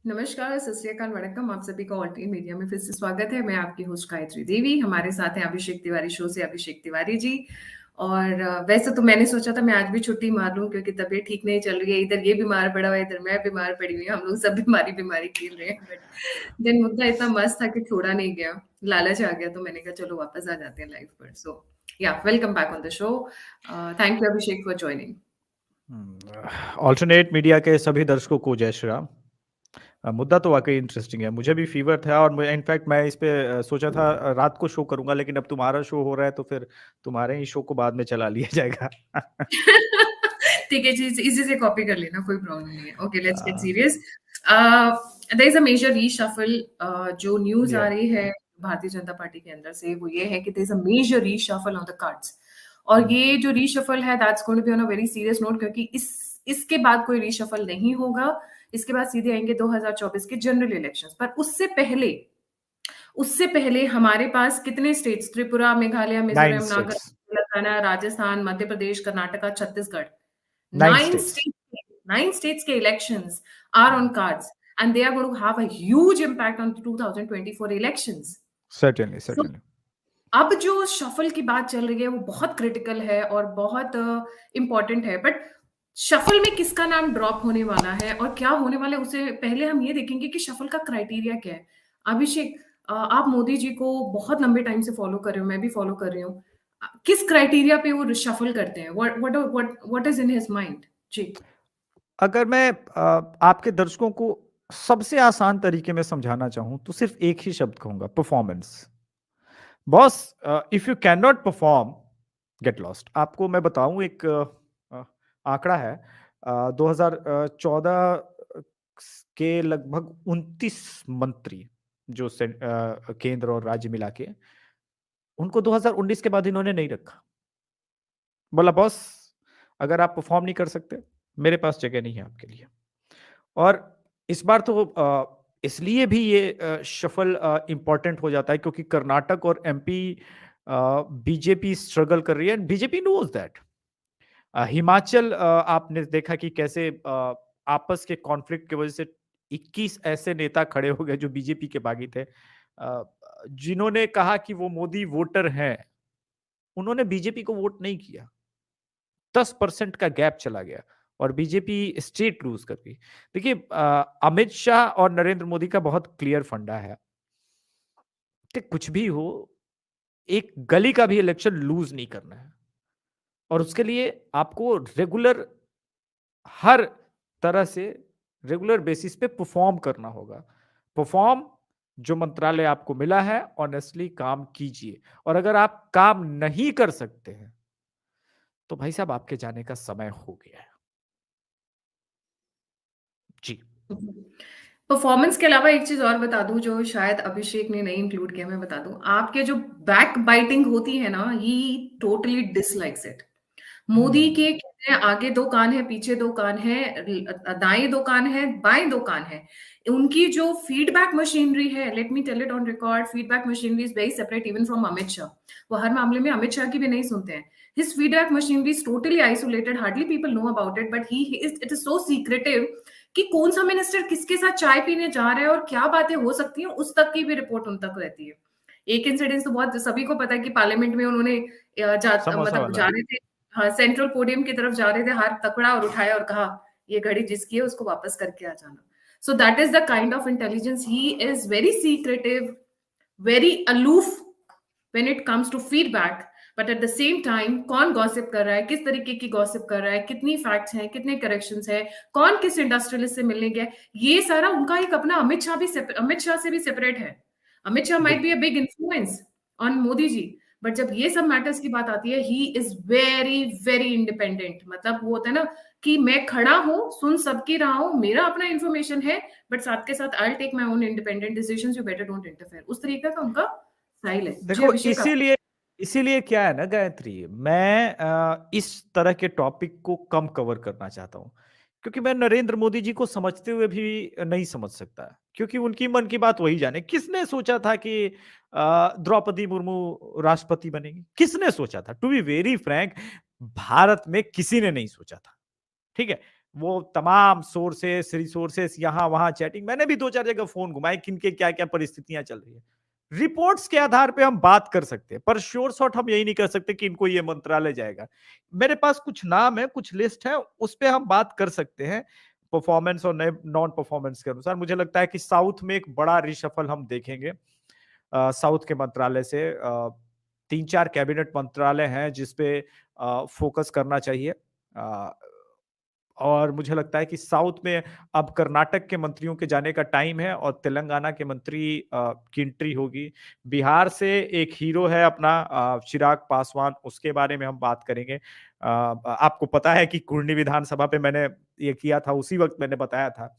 नमस्कार, सत श्री अकाल, वणक्कम। आप सभी का ऑल टीम मीडिया में फिर से स्वागत है। मैं आपकी होस्ट गायत्री देवी। हमारे साथ हैं अभिषेक तिवारी, शो से अभिषेक तिवारी जी। और वैसे तो मैंने सोचा था मैं आज भी छुट्टी मार लूं क्योंकि तबीयत ठीक नहीं चल रही है। इधर ये बीमार पड़ा हुआ है, इधर मैं बीमार पड़ी हुई हूँ। हम लोग सब बीमारी बीमारी खेल रहे हैं, बट दिन मुद्दा इतना मस्त था कि छोड़ा नहीं गया। लालच आ गया तो मैंने कहा चलो वापस आ जाते हैं लाइफ पर। सो या welcome back on the show. Thank you Abhishek for joining. Alternate media के सभी दर्शकों को जय श्री राम। मुद्दा तो वाकई इंटरेस्टिंग है। मुझे भी फीवर था और इनफैक्ट मैं इस पे सोचा था रात को शो करूंगा, लेकिन अब तुम्हारा शो हो रहा है तो फिर तुम्हारे ही शो को बाद में चला लिया जाएगा। ठीक है जी, इसी से कॉपी कर लेना, कोई प्रॉब्लम नहीं है। Okay, let's get a, serious. There is a major reshuffle. जो न्यूज आ या रही है भारतीय जनता पार्टी के अंदर से, वो ये है कि there is a major reshuffle on the cards. और ये जो रीशफल है, that's going to be on a very serious note, क्योंकि इसके बाद कोई रीशफल नहीं होगा। इसके बाद सीधे आएंगे 2024 के जनरल इलेक्शंस। पर उससे पहले हमारे पास कितने states? Tripura, Meghalaya, 9 Mizoram, Nagaland, states. Telangana, Rajasthan, Madhya Pradesh, Karnataka, Chhattisgarh. 9 nine states. states nine states के elections are on cards, and they are going to have a huge impact on the 2024 elections. Certainly So, certainly. अब जो शफल की बात चल रही है वो बहुत क्रिटिकल है और बहुत इंपॉर्टेंट है। बट शफल में किसका नाम ड्रॉप होने वाला है और क्या होने वाला है, उससे पहले हम ये देखेंगे कि शफल का क्राइटेरिया क्या है। अभिषेक, आप मोदी जी को बहुत लंबे टाइम से फॉलो कर रहे हो, मैं भी फॉलो कर रही हूँ। किस क्राइटेरिया पे वो शफल करते हैं? What is in his mind? जी। अगर मैं आपके दर्शकों को सबसे आसान तरीके में समझाना चाहूं तो सिर्फ एक ही शब्द कहूंगा, performance. Boss, if you can not perform, get lost. आपको मैं बताऊं, एक आंकड़ा है। 2014 के लगभग 29 मंत्री, जो केंद्र और राज्य मिला के, उनको 2019 के बाद इन्होंने नहीं रखा। बोला बॉस, अगर आप परफॉर्म नहीं कर सकते, मेरे पास जगह नहीं है आपके लिए। और इस बार तो इसलिए भी ये शफल इंपॉर्टेंट हो जाता है क्योंकि कर्नाटक और एमपी बीजेपी स्ट्रगल कर रही है, बीजेपी नोज दैट। हिमाचल, आपने देखा कि कैसे आपस के कॉन्फ्लिक्ट की वजह से 21 ऐसे नेता खड़े हो गए जो बीजेपी के बागी थे, जिन्होंने कहा कि वो मोदी वोटर हैं। उन्होंने बीजेपी को वोट नहीं किया। 10% का गैप चला गया और बीजेपी स्टेट लूज कर गई। देखिए, अमित शाह और नरेंद्र मोदी का बहुत क्लियर फंडा है कि कुछ भी हो, एक गली का भी इलेक्शन लूज नहीं करना है। और उसके लिए आपको रेगुलर, हर तरह से रेगुलर बेसिस पे परफॉर्म करना होगा। परफॉर्म, जो मंत्रालय आपको मिला है ऑनेस्टली काम कीजिए। और अगर आप काम नहीं कर सकते हैं तो भाई साहब, आपके जाने का समय हो गया है। जी। परफॉर्मेंस के अलावा एक चीज और बता दूं जो शायद अभिषेक ने नहीं इंक्लूड किया, मैं बता दूं। आपके जो बैक बाइटिंग होती है ना, ही टोटली डिसलाइक्स इट। मोदी हम्म। के कहते हैं आगे दो कान है, पीछे दो कान है, दाएं दो कान है, बाएं दो कान है। उनकी जो फीडबैक मशीनरी है, let me tell it on record, feedback machinery is very separate even from Amit Shah. वो हर मामले में अमित शाह की भी नहीं सुनते हैं। His feedback machinery is totally isolated, hardly people know about it, but he is it is so secretive कि कौन सा मिनिस्टर किसके साथ चाय पीने जा रहा है और क्या बातें हो सकती हैं, उस तक की भी रिपोर्ट उन तक रहती है। एक इंसिडेंस तो बहुत सभी को पता है कि पार्लियामेंट में उन्होंने समोसा मतलब वाला। जा रहे थे, हाँ, सेंट्रल पोडियम की तरफ जा रहे थे, हाथ पकड़ा और उठाया और कहा ये घड़ी जिसकी है उसको वापस करके आ जाना। So that is the kind of intelligence. He is very secretive, very aloof when it comes to feedback. But at the same time कौन गॉसिप कर रहा है, किस तरीके की गॉसिप कर रहा है, कितनी फैक्ट्स हैं, कितने करेक्शंस हैं, कौन किस इंडस्ट्रियलिस्ट से मिलने गया, ये सारा उनका एक अपना अमित शाह से भी सेपरेट है। Amit Shah might be a बिल्कुल। Big influence on Modi ji, but जब ये सब मैटर्स की बात आती है, he is very very independent. मतलब वो होता है ना कि मैं खड़ा हूं, सुन सबकी रहा हूं, मेरा अपना इंफॉर्मेशन है, बट साथ के साथ I take my own independent decisions, you better don't interfere. उस तरीके का उनका स्टाइल है। जी देखो, अभिषेक, आप। इसीलिए इसीलिए क्या है ना गायत्री, मैं इस तरह के टॉपिक को कम कवर करना चाहता हूं क्योंकि मैं नरेंद्र मोदी जी को समझते हुए भी नहीं समझ सकता, क्योंकि उनकी मन की बात वही जाने। किसने सोचा था कि द्रौपदी मुर्मू राष्ट्रपति बनेगी? किसने सोचा था? To be very frank, Bharat में किसी ने नहीं सोचा था। ठीक है, वो तमाम सोर्सेस रिसोर्सेस यहाँ वहां चैटिंग, मैंने भी 2-4 जगह फोन घुमाए किनके क्या क्या परिस्थितियां चल रही है। रिपोर्ट्स के आधार पे हम बात कर सकते हैं, पर श्योर शॉट हम यही नहीं कर सकते कि इनको ये मंत्रालय जाएगा। मेरे पास कुछ नाम है, कुछ लिस्ट है, उस पे हम बात कर सकते हैं परफॉर्मेंस और नॉन परफॉर्मेंस के अनुसार। मुझे लगता है कि साउथ में एक बड़ा रिशफल हम देखेंगे। साउथ के मंत्रालय से 3-4 कैबिनेट मंत्रालय हैं जिसपे फोकस करना चाहिए। और मुझे लगता है कि साउथ में अब कर्नाटक के मंत्रियों के जाने का टाइम है और तेलंगाना के मंत्री की एंट्री होगी। बिहार से एक हीरो है अपना चिराग पासवान, उसके बारे में हम बात करेंगे। आपको पता है कि कुर्नी विधानसभा पे मैंने ये किया था, उसी वक्त मैंने बताया था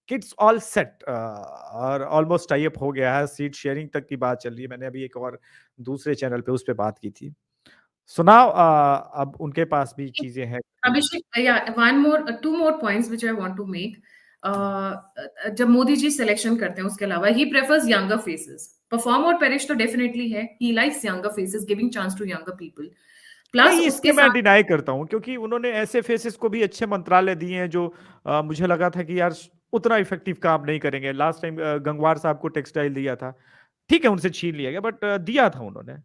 कि इट्स ऑल सेट और ऑलमोस्ट टाई अप हो गया है, सीट शेयरिंग तक की बात चल रही है। मैंने अभी एक और दूसरे चैनल पे उस पे बात की थी। सुनाओ, अब उनके पास भी चीजें हैं। Abhishek, yeah, one more, two more points which I want to make. जब मोदी जी सिलेक्शन करते हैं उसके अलावा he prefers younger faces. Perform और पेरिश तो डेफिनेटली है, he likes younger faces, giving chance to younger people. Plus नहीं, इसके उसके मैं साथ डिनाई करता हूँ क्योंकि उन्होंने ऐसे फेसेस को भी अच्छे मंत्रालय दिए हैं जो मुझे लगा था कि यार उतना इफेक्टिव काम नहीं करेंगे। लास्ट टाइम गंगवार साहब को टेक्सटाइल दिया था, ठीक है उनसे छीन लिया गया, बट दिया था उन्होंने।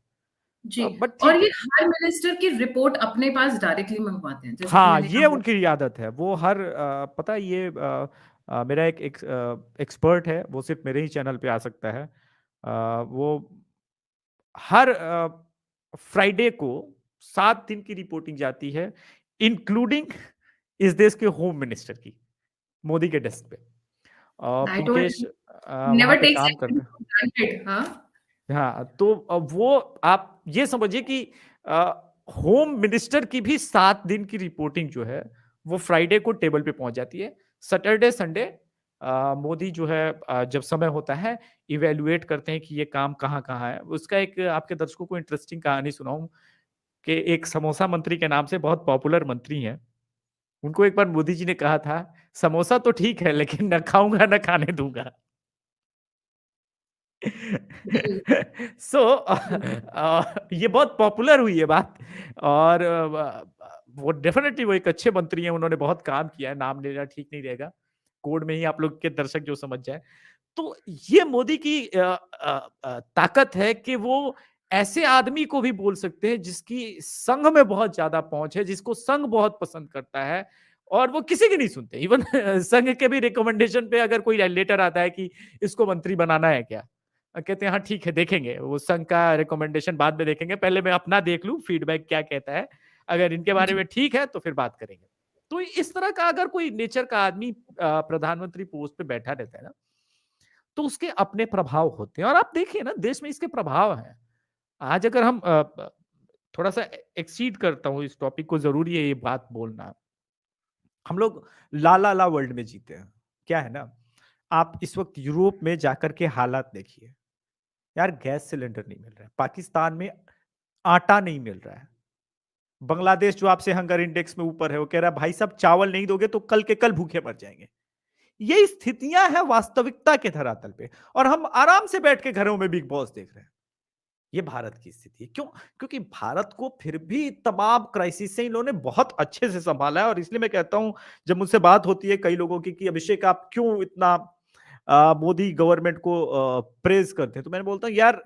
जी, बट और ठीक ये है। हर मिनिस्टर की रिपोर्ट अपने पास डायरेक्टली मंगवाते हैं, जैसे कि हाँ, मैंने ये कहा। उनकी आदत है। वो हर पता है ये मेरा एक एक्सपर्ट है, वो सिर्फ मेरे ही चैनल पे आ सकता है। वो हर फ्राइडे को 7 दिन की रिपोर्टिंग जाती है, इंक्लूडिंग इस देश के होम मिनिस्टर की, मोदी के डेस्क पे। आई टोल्ड पुलकेश वहाँ नेवर पे टेक्स काम एनीथिंग करते हैं। For granted. हाँ हाँ, तो वो आप ये समझिए कि होम मिनिस्टर की भी 7 दिन की रिपोर्टिंग जो है, वो फ्राइडे को टेबल पे पहुँच जाती है। सैटरडे, संडे मोदी जो है जब समय होता है, इवैल्यूएट करते हैं कि ये काम कहाँ-कहाँ है। उसका एक आपके दर्शकों को इंटरेस्टिंग कहानी सुनाऊँ कि एक समोसा मंत्री के नाम से बहुत पॉपुलर मंत्री हैं। उनको एक बार मोदी जी ने कहा था, "समोसा तो ठीक है, लेकिन ना खाऊँगा, ना खाने दूँगा।" जी सो जी ये बहुत पॉपुलर हुई है बात। और वो डेफिनेटली वो एक अच्छे मंत्री हैं, उन्होंने बहुत काम किया है, नाम लेना ठीक नहीं रहेगा। कोड में ही आप लोग के दर्शक जो समझ जाएँ। तो ये मोदी की ताकत है कि वो ऐसे आदमी को भी बोल सकते हैं जिसकी संघ में बहुत ज़्यादा पहुँच है, जिसको संघ बहुत पसंद करता है और वो किसी की नहीं सुनते। इवन संघ के भी रिकमेंडेशन पे अगर कोई लेटर आता है कि इसको मंत्री बनाना है क्या? कहते हैं हाँ ठीक है, देखेंगे। वो संघ का रिकमेंडेशन बाद में देखेंगे, पहले मैं अपना देख लूँ फीडबैक क्या कहता है। अगर इनके बारे जी में ठीक है तो फिर बात करेंगे। तो इस तरह का अगर कोई नेचर का आदमी प्रधानमंत्री पोस्ट पे बैठा रहता है ना, तो उसके अपने प्रभाव होते हैं और आप देखिए ना देश में इसके प्रभाव हैं। आज अगर हम थोड़ा-सा एक्सीड करता हूँ इस टॉपिक को, ज़रूरी है ये बात बोलना। हम लोग ला-ला-ला वर्ल्ड में जीते हैं। क्या है ना, आप इस वक़्त यूरोप में जाकर के हालात देखिए। यार गैस सिलेंडर नहीं मिल रहा है, पाकिस्तान में आटा नहीं मिल रहा है। बांग्लादेश जो आपसे हंगर इंडेक्स में ऊपर है, वो कह रहा है भाई साहब चावल नहीं दोगे तो कल के कल भूखे मर जाएँगे। ये स्थितियां हैं वास्तविकता के धरातल पे और हम आराम से बैठ के घरों में बिग बॉस देख रहे हैं। ये भारत की स्थिति है। क्यों? क्योंकि भारत को फिर भी तमाम क्राइसिस से इन लोगों ने बहुत अच्छे से संभाला है और इसलिए मैं कहता हूं, जब मुझसे बात होती है कई लोगों की कि अभिषेक आप क्यों इतना मोदी गवर्नमेंट को प्रेज करते हैं, तो मैंने बोलता हूं यार,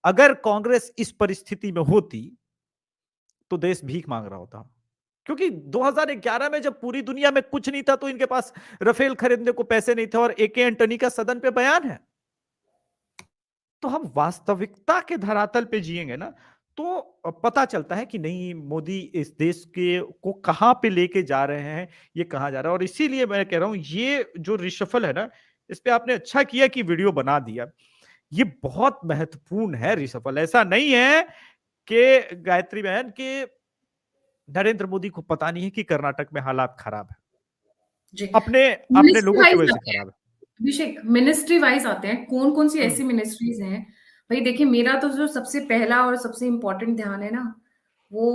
अगर कांग्रेस इस परिस्थिति में होती तो देश भीख मांग रहा होता। क्योंकि 2011 में जब पूरी दुनिया में कुछ नहीं था तो इनके पास राफेल खरीदने को पैसे नहीं थे और एके एंटनी का सदन पे बयान है। तो हम वास्तविकता के धरातल पे जिएंगे ना, तो पता चलता है कि नहीं मोदी इस देश के को कहां पे लेके जा रहे हैं, ये कहां जा रहा है। और इसीलिए मैं कह रहा हूं ये जो रिशफल है ना, इस पे आपने अच्छा किया कि वीडियो बना दिया। ये बहुत महत्वपूर्ण है रिशफल। ऐसा नहीं है कि गायत्री बहन के नरेंद्र मोदी को पता नहीं है कि कर्नाटक में हालात खराब है। जी अपने अपने मिनिस्ट्री लोगों की वाइज वजह से आते हैं। खराब है। अभिषेक, मिनिस्ट्री वाइज आते हैं, कौन कौन सी हुँ, ऐसी मिनिस्ट्रीज हैं। भाई देखिए, मेरा तो जो सबसे पहला और सबसे इम्पोर्टेंट ध्यान है ना, वो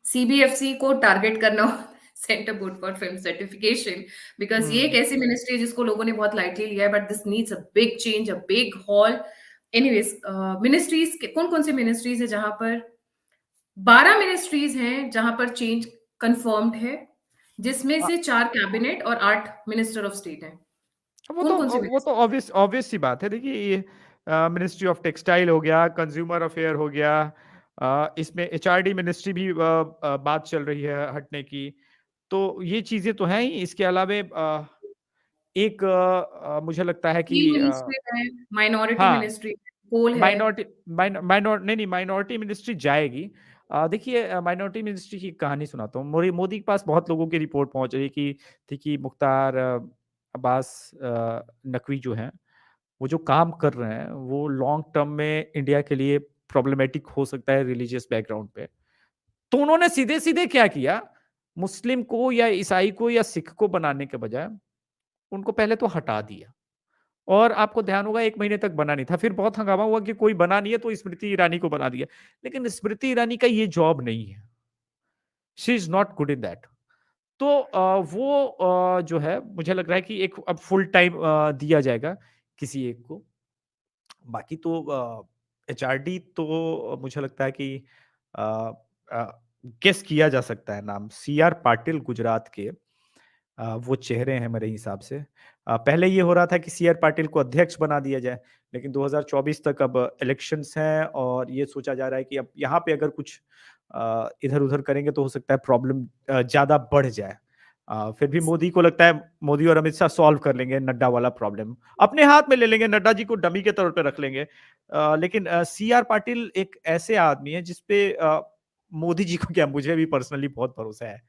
सीबीएफसी को टारगेट करना, centre board for film certification. Because ये एक हुँ। ऐसी मिनिस्ट्री है जिसको लोगों ने बहुत लाइटली लिया है, but this needs a big change, a big hall. Anyways, ministries कौन कौन सी मिनिस्ट्रीज है जहां पर 12 मिनिस्ट्रीज हैं जहां पर चेंज कंफर्म्ड है, जिसमें अ, से 4 कैबिनेट और 8 मिनिस्टर ऑफ स्टेट हैं। कौन-कौन से वो तो मिनिस्टर? ऑब्वियस ऑब्वियस सी बात है। देखिए ये मिनिस्ट्री ऑफ टेक्सटाइल हो गया, कंज्यूमर अफेयर हो गया, इसमें एचआरडी मिनिस्ट्री भी बात चल रही है हटने की। तो ये चीज़ें तो हैं ही, इसके अलावे एक मुझे लगता है कि स्टील मिनिस्ट्री है, माइनॉरिटी हाँ, मिनिस्ट्री है, कोल है। माइनॉरिटी नहीं, माइनॉरिटी मिनिस्ट्री जाएगी। देखिए माइनॉरिटी मिनिस्ट्री की कहानी सुनाता हूँ। मोरी मोदी के पास बहुत लोगों की रिपोर्ट पहुँच रही है कि थी कि मुख्तार अब्बास नकवी जो हैं, वो जो काम कर रहे हैं, वो लॉन्ग टर्म में इंडिया के लिए प्रॉब्लमैटिक हो सकता है रिलीजियस बैकग्राउंड पे। तो उन्होंने सीधे-सीधे क्या किया, मुस्लिम को या ईसाई को या सिख को बनाने के बजाय, उनको पहले तो हटा दिया। और आपको ध्यान होगा 1 महीने तक बना नहीं था। फिर बहुत हंगामा हुआ कि कोई बना नहीं है तो स्मृति ईरानी को बना दिया। लेकिन स्मृति ईरानी का ये जॉब नहीं है। She is not good in that. तो वो जो है मुझे लग रहा है कि एक अब फुल टाइम दिया जाएगा किसी एक को। बाकी तो एचआरडी तो मुझे लगता है कि अ अ, गेस किया जा सकता है नाम। सीआर पाटिल गुजरात के वो चेहरे हैं मेरे हिसाब से। पहले ये हो रहा था कि सीआर पाटिल को अध्यक्ष बना दिया जाए, लेकिन 2024 तक अब इलेक्शंस हैं और ये सोचा जा रहा है कि अब यहाँ पे अगर कुछ इधर-उधर करेंगे तो हो सकता है प्रॉब्लम ज़्यादा बढ़ जाए। फिर भी मोदी को लगता है मोदी और अमित शाह सॉल्व कर लेंगे नड्डा वाला प्रॉब्लम। अपने हाथ में ले लेंगे, नड्डा जी को डमी के तौर पे रख लेंगे। लेकिन सीआर पाटिल एक ऐसे आदमी है जिस पे मोदी जी को क्या मुझे भी पर्सनली बहुत भरोसा है।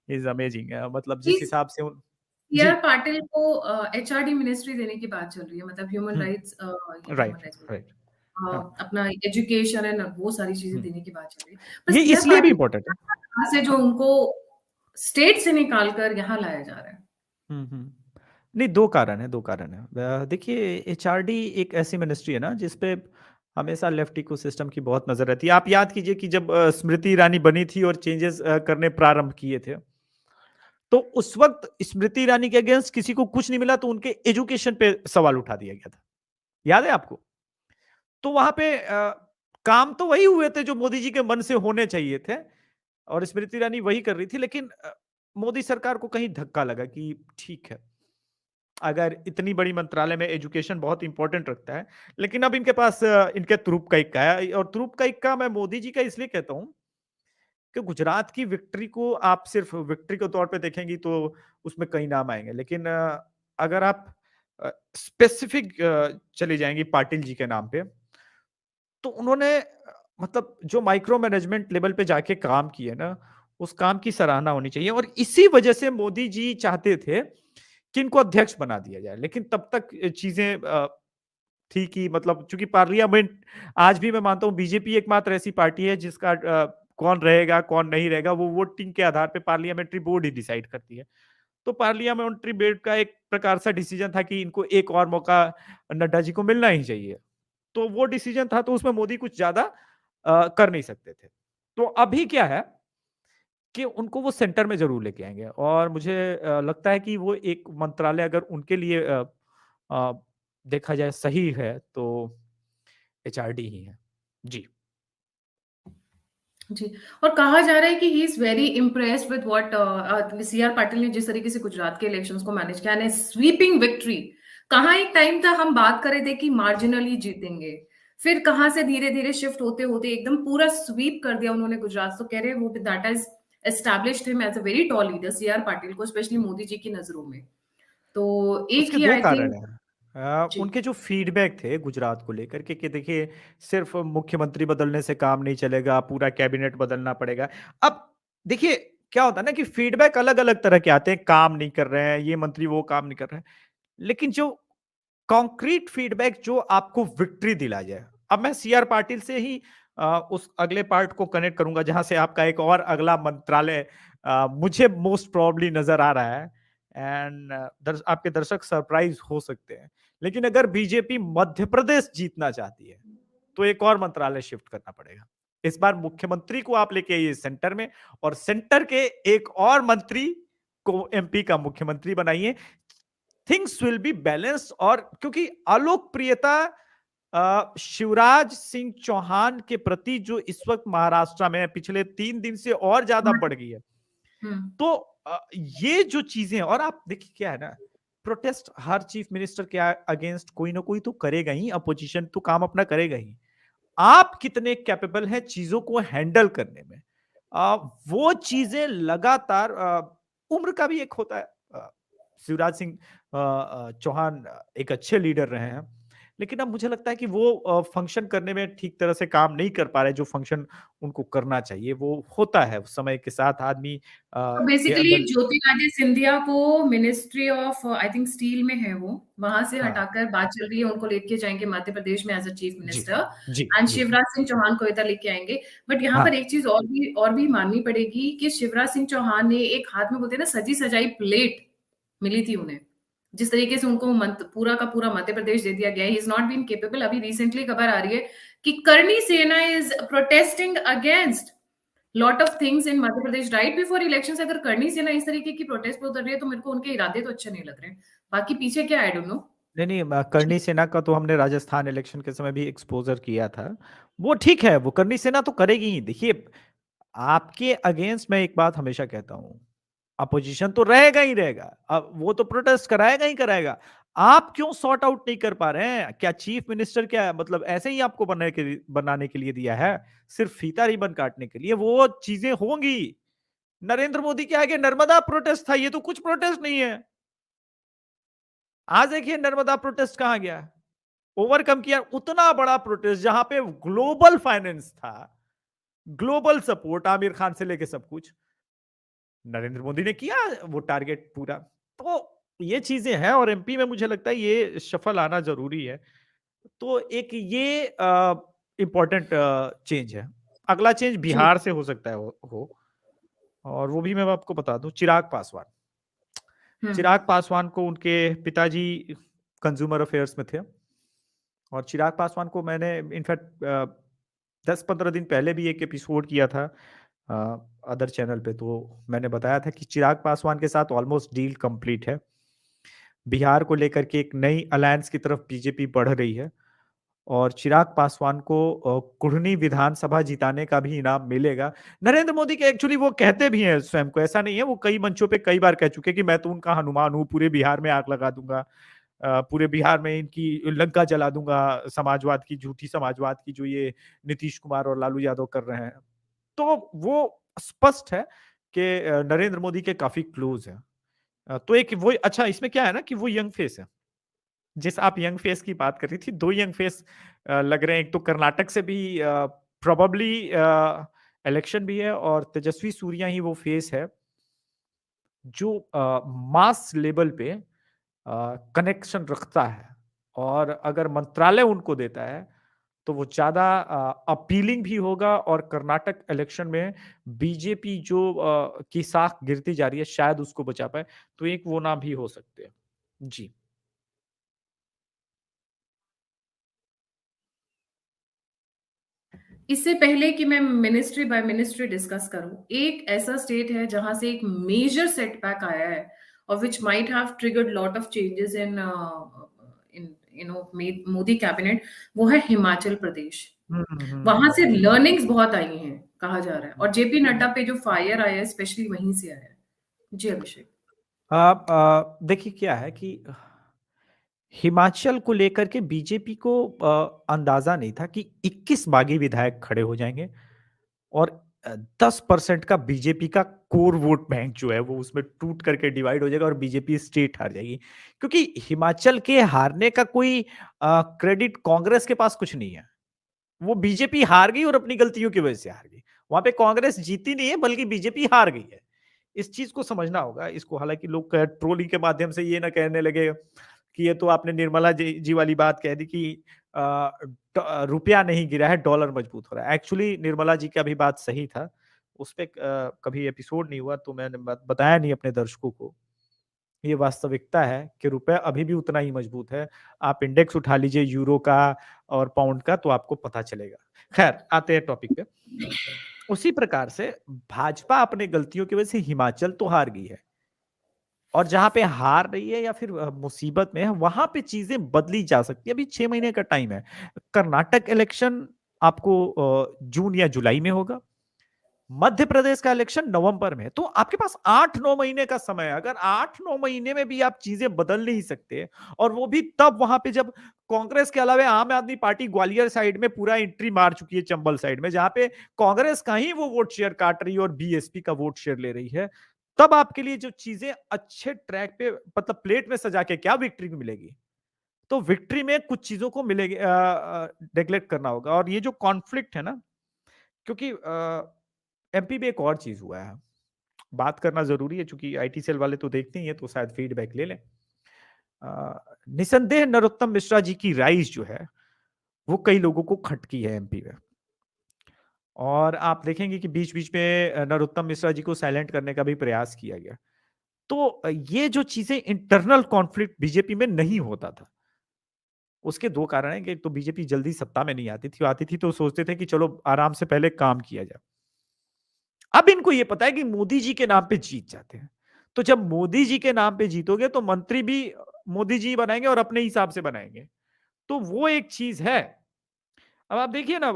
ही इज़ अमेजिंग मतलब जिस इस हिसाब से उन सीआर जी। पाटिल को एचआरडी मिनिस्ट्री देने की बात चल रही है, मतलब human hmm, rights human right, rights right. हाँ, अपना एजुकेशन एंड वो सारी चीज़ें हुँ। देने की बात चल रही है। पर ये सीआर इसलिए भी पाटिल इम्पोर्टेंट है। कहाँ से जो उनको स्टेट से निकाल कर यहाँ लाया जा रहा है? हुँ, हुँ। नहीं 2 कारण हैं, 2 कारण हैं। देखिए एचआरडी एक ऐसी मिनिस्ट्री है ना जिस पे हमेशा लेफ्ट इकोसिस्टम की बहुत नज़र रहती है। आप याद कीजिए कि जब स्मृति ईरानी बनी थी और चेंजेस करने प्रारंभ किए थे, तो उस वक़्त स्मृति ईरानी के अगेंस्ट किसी को कुछ नहीं मिला तो उनके एजुकेशन पे सवाल उठा दिया गया था। याद है आपको? तो वहाँ पे काम तो वही हुए थे जो मोदी जी के मन से होने चाहिए थे और स्मृति ईरानी वही कर रही थी लेकिन मोदी सरकार को कहीं धक्का लगा कि ठीक है, अगर इतनी बड़ी मंत्रालय में एजुकेशन बहुत इंपॉर्टेंट रखता है, लेकिन अब इनके पास इनके तुरुप का इक्का है और तुरुप का इक्का मैं मोदी जी का इसलिए कहता हूँ कि गुजरात की विक्ट्री को आप सिर्फ विक्ट्री के तौर पे देखेंगी तो उसमें कई नाम आएँगे। लेकिन अगर आप स्पेसिफिक चली जाएँगी पाटिल जी के नाम पे, तो उन्होंने मतलब जो माइक्रो मैनेजमेंट लेवल पे जाके काम किए ना, उस काम की सराहना होनी चाहिए और इसी वजह से मोदी जी चाहते थे कि इनको अध्यक्ष बना दिया जाए। लेकिन तब तक चीज़ें थी कि मतलब चूँकि पार्लियामेंट आज भी मैं मानता हूँ बीजेपी एकमात्र ऐसी पार्टी है जिसका कौन रहेगा, कौन नहीं रहेगा, वो वोटिंग के आधार पे पार्लियामेंट्री बोर्ड ही डिसाइड करती है। तो पार्लियामेंट्री बोर्ड का एक प्रकार से डिसीजन था कि इनको एक और मौका नड्डा जी को मिलना ही चाहिए। तो वो डिसीजन था तो उसमें मोदी कुछ ज़्यादा कर नहीं सकते थे। तो अभी क्या है कि उनको वो सेंटर में ज़रूर लेके आएँगे और मुझे लगता है कि वो एक मंत्रालय अगर उनके लिए अ, देखा जाए सही है तो एचआरडी ही है। जी। जी, और कहा जा रहा है कि he is very impressed with what CR Patil ने जिस तरीके से गुजरात के इलेक्शंस को मैनेज किया एंड ए स्वीपिंग विक्ट्री। कहाँ एक टाइम था हम बात कर रहे थे कि मार्जिनली जीतेंगे। फिर कहाँ से धीरे-धीरे शिफ्ट होते-होते एकदम पूरा स्वीप कर दिया उन्होंने गुजरात। तो कह रहे हैं वो that has established him as a very tall leader CR Patil को स्पेशली मोदी जी की नज़रों में। तो एक उसके ही 2 आई कारण थिंक हैं। जी, उनके जो फीडबैक थे गुजरात को लेकर के कि देखिए सिर्फ़ मुख्यमंत्री बदलने से काम नहीं चलेगा, पूरा कैबिनेट बदलना पड़ेगा। अब देखिए क्या होता है ना कि फीडबैक अलग-अलग तरह के आते हैं, काम नहीं कर रहे हैं, ये मंत्री वो काम नहीं कर रहे हैं। लेकिन जो कॉन्क्रीट फीडबैक जो आपको विक्ट्री दिला जाए। अब मैं सीआर पाटिल से ही उस अगले पार्ट को कनेक्ट करूँगा जहाँ से आपका एक और अगला मंत्रालय मुझे मोस्ट प्रोबेबली नज़र आ रहा है एंड आपके दर्शक सरप्राइज़ हो सकते हैं। लेकिन अगर बीजेपी मध्य प्रदेश जीतना चाहती है, तो एक और मंत्रालय शिफ्ट करना पड़ेगा। इस बार मुख्यमंत्री को आप लेके आइए सेंटर में और सेंटर के एक और मंत्री को एमपी का मुख्यमंत्री बनाइए। थिंग्स विल बी बैलेंस्ड और क्योंकि अलोकप्रियता शिवराज सिंह चौहान के प्रति जो इस वक्त महाराष्ट्र में पिछले 3 दिन से और ज्यादा बढ़ गई है। तो ये जो चीजें, और आप देखिए क्या है ना, प्रोटेस्ट हर चीफ मिनिस्टर के अगेंस्ट कोई ना कोई तो करेगा ही, अपोजिशन तो काम अपना करेगा ही। आप कितने कैपेबल हैं चीजों को हैंडल करने में, वो चीजें लगातार, उम्र का भी एक होता है। शिवराज सिंह चौहान एक अच्छे लीडर रहे हैं, लेकिन अब मुझे लगता है कि वो फंक्शन करने में ठीक तरह से काम नहीं कर पा रहे, जो फंक्शन उनको करना चाहिए वो होता है समय के साथ आदमी तो के बेसिकली अंदर। ज्योतिरादित्य सिंधिया को ministry of I think steel में है, वो वहां से हाँ हटाकर बात चल रही है उनको लेके जाएंगे मध्य प्रदेश में एज अ चीफ जी मिनिस्टर, जी एंड जी शिवराज सिंह चौहान को इधर लेके आएंगे। बट यहाँ हाँ पर एक चीज और भी माननी पड़ेगी कि शिवराज सिंह चौहान ने एक हाथ में बोलते हैं ना सजी सजाई प्लेट मिली थी उन्हें, जिस तरीके से उनको पूरा का पूरा मध्य प्रदेश दे दिया गया है, he is not been capable. अभी रिसेंटली खबर आ रही है कि Karni Sena is protesting against lot of things in Madhya Pradesh right before elections. अगर करनी सेना इस तरीके की प्रोटेस्ट पे उतर रही है तो मेरे को उनके इरादे तो अच्छे नहीं लग रहे हैं, बाकी पीछे क्या आई डोंट नो। नहीं नहीं, करनी सेना का तो हमने राजस्थान इलेक्शन के समय भी एक्सपोजर किया था। वो ठीक है, वो करनी सेना तो करेगी ही। देखिए, आपके अगेंस्ट मैं एक बात हमेशा कहता हूं, अपोजिशन तो रहेगा ही रहेगा, अब वो तो प्रोटेस्ट कराएगा ही कराएगा। आप क्यों सॉर्ट आउट नहीं कर पा रहे हैं? क्या चीफ मिनिस्टर क्या मतलब ऐसे ही आपको बनाने के लिए दिया है, सिर्फ फीता रिबन काटने के लिए? वो चीजें होंगी। नरेंद्र मोदी के आगे नर्मदा प्रोटेस्ट था, ये तो कुछ प्रोटेस्ट नहीं है। आज देखिए नर्मदा प्रोटेस्ट कहां गया, ओवरकम किया। उतना बड़ा प्रोटेस्ट जहां पे ग्लोबल फाइनेंस था, ग्लोबल सपोर्ट आमिर खान से लेके सब कुछ नरेंद्र मोदी ने किया वो टारगेट पूरा। तो ये चीजें हैं, और एमपी में मुझे लगता है ये शफल आना जरूरी है। तो एक ये इंपॉर्टेंट चेंज है। अगला चेंज जी। बिहार से हो सकता है हो, और वो भी मैं आपको बता दूं, चिराग पासवान। हम्म। चिराग पासवान को उनके पिताजी कंज्यूमर अफेयर्स में थे, और चिराग पासवान को मैंने इनफैक्ट 10-15 दिन पहले भी एक एपिसोड किया था अदर चैनल पे। तो मैंने बताया था कि चिराग पासवान के साथ ऑलमोस्ट डील कंप्लीट है। बिहार को लेकर के एक नई अलायंस की तरफ बीजेपी बढ़ रही है, और चिराग पासवान को कुढ़नी विधानसभा जिताने का भी इनाम मिलेगा। नरेंद्र मोदी के एक्चुअली वो कहते भी हैं स्वयं को, ऐसा नहीं है, वो कई मंचों पे कई बार कह चुके कि मैं तो उनका हनुमान हूँ, पूरे बिहार में आग लगा दूंगा, पूरे बिहार में इनकी लंका जला दूंगा, समाजवाद की, झूठी समाजवाद की जो ये नीतीश कुमार और लालू यादव कर रहे हैं। तो वो स्पष्ट है कि नरेंद्र मोदी के काफी क्लोज है। तो एक वो अच्छा, इसमें क्या है ना कि वो यंग फेस है। जिस आप यंग फेस की बात कर रही थी, दो यंग फेस लग रहे हैं। एक तो कर्नाटक से भी प्रोबेबली इलेक्शन भी है, और तेजस्वी सूर्या ही वो फेस है जो मास लेवल पे कनेक्शन रखता है, और अगर मंत्रालय उनको देता है तो वो ज्यादा अपीलिंग भी होगा, और कर्नाटक इलेक्शन में बीजेपी जो की साख गिरती जा रही है शायद उसको बचा पाए। तो एक वो नाम भी हो सकते हैं। जी। इससे पहले कि मैं मिनिस्ट्री बाय मिनिस्ट्री डिस्कस करूं, एक ऐसा स्टेट है जहां से एक मेजर सेटबैक आया है और which might have triggered lot of changes in Modi cabinet, वो है हिमाचल प्रदेश। वहां से लर्निंग्स बहुत आई हैं कहा जा रहा है, और जेपी नड्डा पे जो फायर आया है स्पेशली वहीं से आया है। जी अभिषेक। आप देखिए क्या है कि हिमाचल को लेकर के बीजेपी को अंदाजा नहीं था कि 21 बागी विधायक खड़े हो जाएंगे, और 10% का बीजेपी का कोर वोट बैंक जो है वो उसमें टूट करके डिवाइड हो जाएगा, और बीजेपी स्टेट हार जाएगी। क्योंकि हिमाचल के हारने का कोई क्रेडिट कांग्रेस के पास कुछ नहीं है। वो बीजेपी हार गई और अपनी गलतियों की वजह से हार गई। वहां पे कांग्रेस जीती नहीं है, बल्कि बीजेपी हार गई है। इस चीज को समझना होगा। इसको हालांकि लोग ट्रोलिंग के माध्यम से ये ना कहने लगे कि ये तो आपने निर्मला जी वाली बात कह दी कि रुपया नहीं गिरा है, डॉलर मजबूत हो रहा है। एक्चुअली निर्मला जी का भी बात सही था, उस पर कभी एपिसोड नहीं हुआ तो मैंने बताया नहीं अपने दर्शकों को। ये वास्तविकता है कि रुपया अभी भी उतना ही मजबूत है। आप इंडेक्स उठा लीजिए यूरो का और पाउंड का, तो आपको पता चलेगा। खैर, आते हैं टॉपिक पे। उसी प्रकार से भाजपा अपने गलतियों की वजह से हिमाचल तो हार गई है, और जहां पे हार रही है या फिर मुसीबत में है वहां पे चीजें बदली जा सकती है। अभी 6 महीने का टाइम है। कर्नाटक इलेक्शन आपको जून या जुलाई में होगा। मध्य प्रदेश का इलेक्शन नवंबर में है, तो आपके पास 8-9 महीने का समय है। अगर 8-9 महीने में भी आप चीजें बदल नहीं सकते, और वो भी तब वहां पे जब कांग्रेस के अलावा आम आदमी पार्टी ग्वालियर साइड में पूरा एंट्री मार चुकी है, चंबल साइड में, जहां पे कांग्रेस का ही वो वोट शेयर काट रही है और बीएसपी का वोट शेयर ले रही है, तब आपके लिए जो चीजें अच्छे ट्रैक पे, मतलब प्लेट में सजा के क्या विक्ट्री मिलेगी? तो विक्ट्री में कुछ चीजों को मिलेगी, नेग्लेक्ट करना होगा। और ये जो कॉन्फ्लिक्ट है ना, क्योंकि एमपी में एक और चीज हुआ है, बात करना जरूरी है, क्योंकि आईटी सेल वाले तो देखते ही हैं, तो शायद फीडबैक ले लें। निसंदेह नरोत्तम मिश्रा जी की राइज जो है, वो कई लोगों को खटकी है एमपी में। और आप देखेंगे कि बीच बीच में नरोत्तम मिश्रा जी को साइलेंट करने का भी प्रयास किया गया। तो ये जो चीजें, इंटरनल कॉन्फ्लिक्ट बीजेपी में नहीं होता था। उसके दो कारण हैं कि एक तो बीजेपी जल्दी सत्ता में नहीं आती थी तो सोचते थे कि चलो आराम से पहले काम किया जाए। अब इनको ये पता है कि मोदी जी के नाम पे जीत जाते हैं, तो जब मोदी जी के नाम पे जीतोगे तो मंत्री भी मोदी जी बनाएंगे और अपने हिसाब से बनाएंगे, तो वो एक चीज है। अब आप देखिए ना,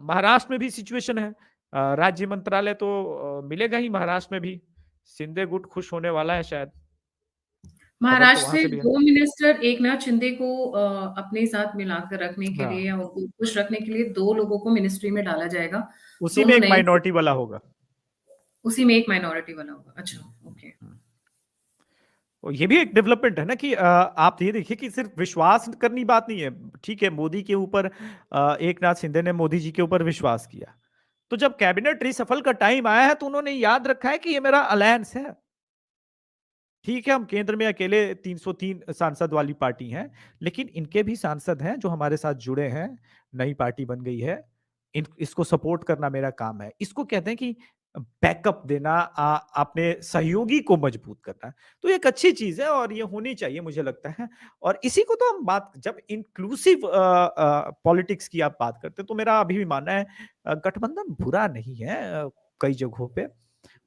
महाराष्ट्र में भी सिचुएशन है, राज्य मंत्रालय तो मिलेगा ही महाराष्ट्र में भी। शिंदे गुट खुश होने वाला है शायद, खबर तो महाराष्ट्र वहां से से भी है। 2 मिनिस्टर एकनाथ शिंदे को अपने साथ मिलाकर रखने के लिए हाँ, या उनको खुश रखने के लिए 2 लोगों को मिनिस्ट्री में डाला जाएगा। उसी में दोनों एक नए, माइनॉरिटी वाला होगा। उसी में एक माइनॉरिटी वाला होगा। अच्छा, ओके। हम्म। और ये भी एक डेवलपमेंट है ना कि आप ये देखिए कि सिर्फ विश्वास करनी बात नहीं है। ठीक है, मोदी के ऊपर एक नाथ शिंदे ने मोदी जी के ऊपर विश्वास किया, तो जब कैबिनेट रिसफल का टाइम आया है तो उन्होंने याद रखा है कि ये मेरा अलायंस है। ठीक है, हम केंद्र में अकेले 303 सांसद वाली पार्टी हैं, लेकिन इनके भी सांसद हैं जो हमारे साथ जुड़े हैं, नई पार्टी बन गई है, इसको सपोर्ट करना मेरा काम है। इसको कहते हैं कि बैकअप देना, अपने सहयोगी को मजबूत करना। तो ये एक अच्छी चीज है और ये होनी चाहिए मुझे लगता है। और इसी को तो हम बात, जब इंक्लूसिव पॉलिटिक्स की आप बात करते हैं, तो मेरा अभी भी मानना है गठबंधन बुरा नहीं है। कई जगहों पे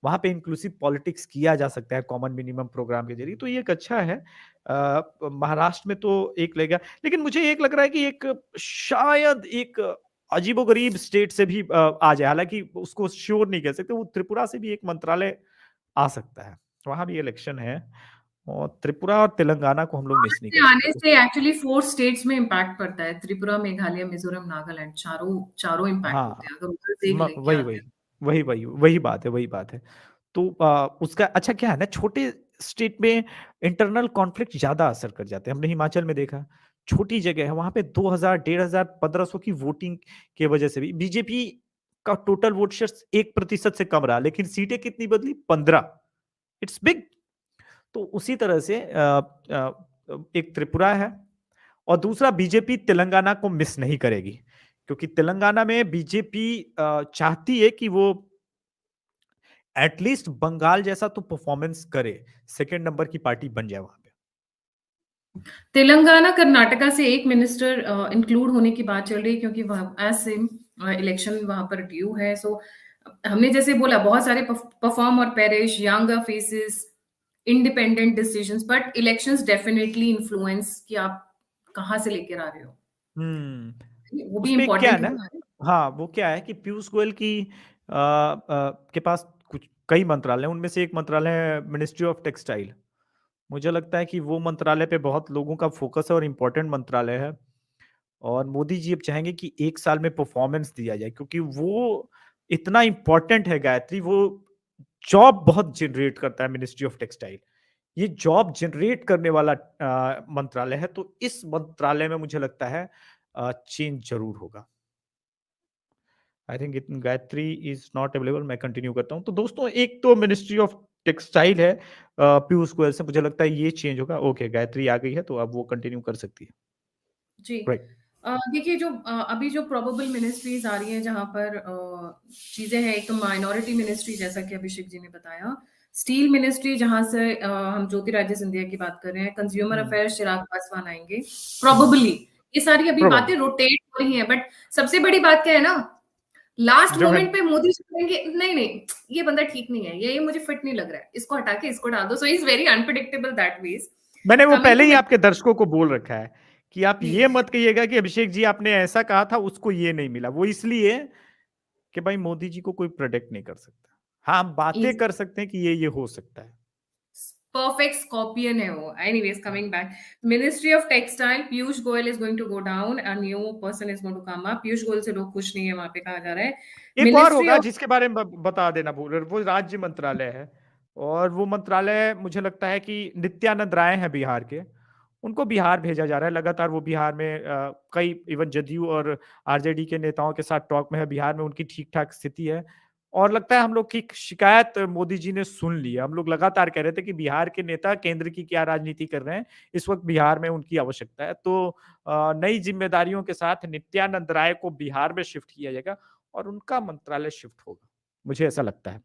वहां पे इंक्लूसिव पॉलिटिक्स किया जा सकता है कॉमन मिनिमम प्रोग्राम के जरिए, तो ये एक अच्छा है। महाराष्ट्र में तो एक लगेगा, लेकिन मुझे एक लग रहा है कि एक शायद एक अजीबोगरीब स्टेट से भी आ जाए, हालांकि उसको श्योर नहीं कह सकते, वो त्रिपुरा से भी एक मंत्रालय आ सकता है, वहां भी इलेक्शन है। और त्रिपुरा और तेलंगाना को हम लोग बाहर मिस नहीं से कर आने सकते। से एक्चुअली 4 स्टेट्स में इम्पैक्ट पड़ता है। त्रिपुरा, मेघालय, मिजोरम, नागालैंड, चारों चारों इम्पैक्ट होते हाँ, हैं। अगर उधर से एक लेके वही आते वही हैं। वही बात है। तो उसका अच्छा क्या है ना, छोटे स्टेट में इंटरनल कॉन्फ्लिक्ट ज्यादा असर कर जाते हैं। हमने हिमाचल में देखा, छोटी जगह है, वहां पे 2000, 1500, 1500 की वोटिंग के वजह से भी बीजेपी का टोटल वोट शेयर 1% से कम रहा, लेकिन सीटें कितनी बदली? 15। It's big. तो उसी तरह से एक त्रिपुरा है, और दूसरा बीजेपी तेलंगाना को मिस नहीं करेगी, क्योंकि तेलंगाना में बीजेपी चाहती है कि वो एटलीस्ट बंगाल जैसा तो परफॉर्मेंस करे, सेकंड नंबर की पार्टी बन जाए वहां पे। तेलंगाना, कर्नाटका से एक मिनिस्टर इंक्लूड होने की बात चल रही है, क्योंकि वहाँ एज सेम इलेक्शन वहां पर ड्यू है। सो हमने जैसे बोला, बहुत सारे परफॉर्म और perish, young faces, independent decisions, but elections definitely influence कि आप कहाँ से लेकर आ रहे हो। हम्म। वो भी उसमें क्या है इम्पोर्टेंट ना, होता है। हाँ, वो क्या है कि पीयूष गोयल की के पास कुछ कई मंत्रालय हैं, उनमें से एक मंत्रालय है मिनिस्ट्री ऑफ टेक्सटाइल। मुझे लगता है कि वो मंत्रालय पे बहुत लोगों का फोकस है और इम्पोर्टेंट मंत्रालय है। और मोदी जी अब चाहेंगे कि एक साल में परफॉर्मेंस दिया जाए, क्योंकि वो इतना इंपॉर्टेंट है गायत्री, वो जॉब बहुत जनरेट करता है मिनिस्ट्री ऑफ टेक्सटाइल। ये जॉब जनरेट करने वाला मंत्रालय है, तो इस मंत्रालय में मुझे लगता है चेंज जरूर होगा। I think Gayatri is not available, मैं कंटिन्यू करता हूं। तो दोस्तों, एक तो मिनिस्ट्री ऑफ टेक्सटाइल है पीयूष गोयल से, मुझे लगता है ये चेंज होगा। ओके, गायत्री आ गई है तो अब वो कंटिन्यू कर सकती है। जी। राइट। देखिए, जो अभी जो प्रोबेबल मिनिस्ट्रीज आ रही हैं जहां पर चीजें हैं, एक तो माइनॉरिटी मिनिस्ट्री जैसा कि अभिषेक जी ने बताया, स्टील मिनिस्ट्री जहां से हम ज्योतिरादित्य सिंधिया की बात कर रहे हैं, कंज्यूमर हम्म। अफेयर्स चिराग पासवान आएंगे प्रोबेबली। ये सारी अभी बातें प्रोबेबली रोटेट हो रही हैं, बट सबसे बड़ी बात क्या है ना, लास्ट जब है, मोमेंट पे मोदी जी कहेंगे नहीं नहीं, ये बंदा ठीक नहीं है, ये मुझे फिट नहीं लग रहा है, इसको हटा के इसको डाल दो। So is very unpredictable that ways. मैंने वो कमिंग पहले टू ही आपके दर्शकों को बोल रखा है कि आप जी, ये मत कहिएगा कि अभिषेक जी आपने ऐसा कहा था, उसको ये नहीं मिला। वो इसलिए कि भाई मोदी जी को कोई प्रोटेक्ट नहीं कर सकता। हाँ, हम बातें कर सकते हैं कि ये हो सकता है। परफेक्ट स्कॉर्पियन है वो। Anyways, coming back, ministry of textile, Piyush Goyal is going to go down, a new person is going to come up. Piyush Goyal से लोग खुश नहीं है, वहां पे कहा जा रहा है। एक और मिनिस्ट्री होगा ऑफ, जिसके बारे में बता देना भूल रहे, वो राज्य मंत्रालय है। और वो मंत्रालय मुझे लगता है कि नित्यानंद राय हैं बिहार के, उनको बिहार भेजा जा रहा है। लगातार वो बिहार में कई इवन जदयू और आरजेडी के नेताओं के साथ टॉक में है। बिहार में उनकी ठीक ठाक स्थिति है और लगता है हम लोग की शिकायत मोदी जी ने सुन ली है। हम लोग लगातार कह रहे थे कि बिहार के नेता केंद्र की क्या राजनीति कर रहे हैं, इस वक्त बिहार में उनकी आवश्यकता है। तो नई जिम्मेदारियों के साथ नित्यानंद राय को बिहार में शिफ्ट किया जाएगा और उनका मंत्रालय शिफ्ट होगा, मुझे ऐसा लगता है।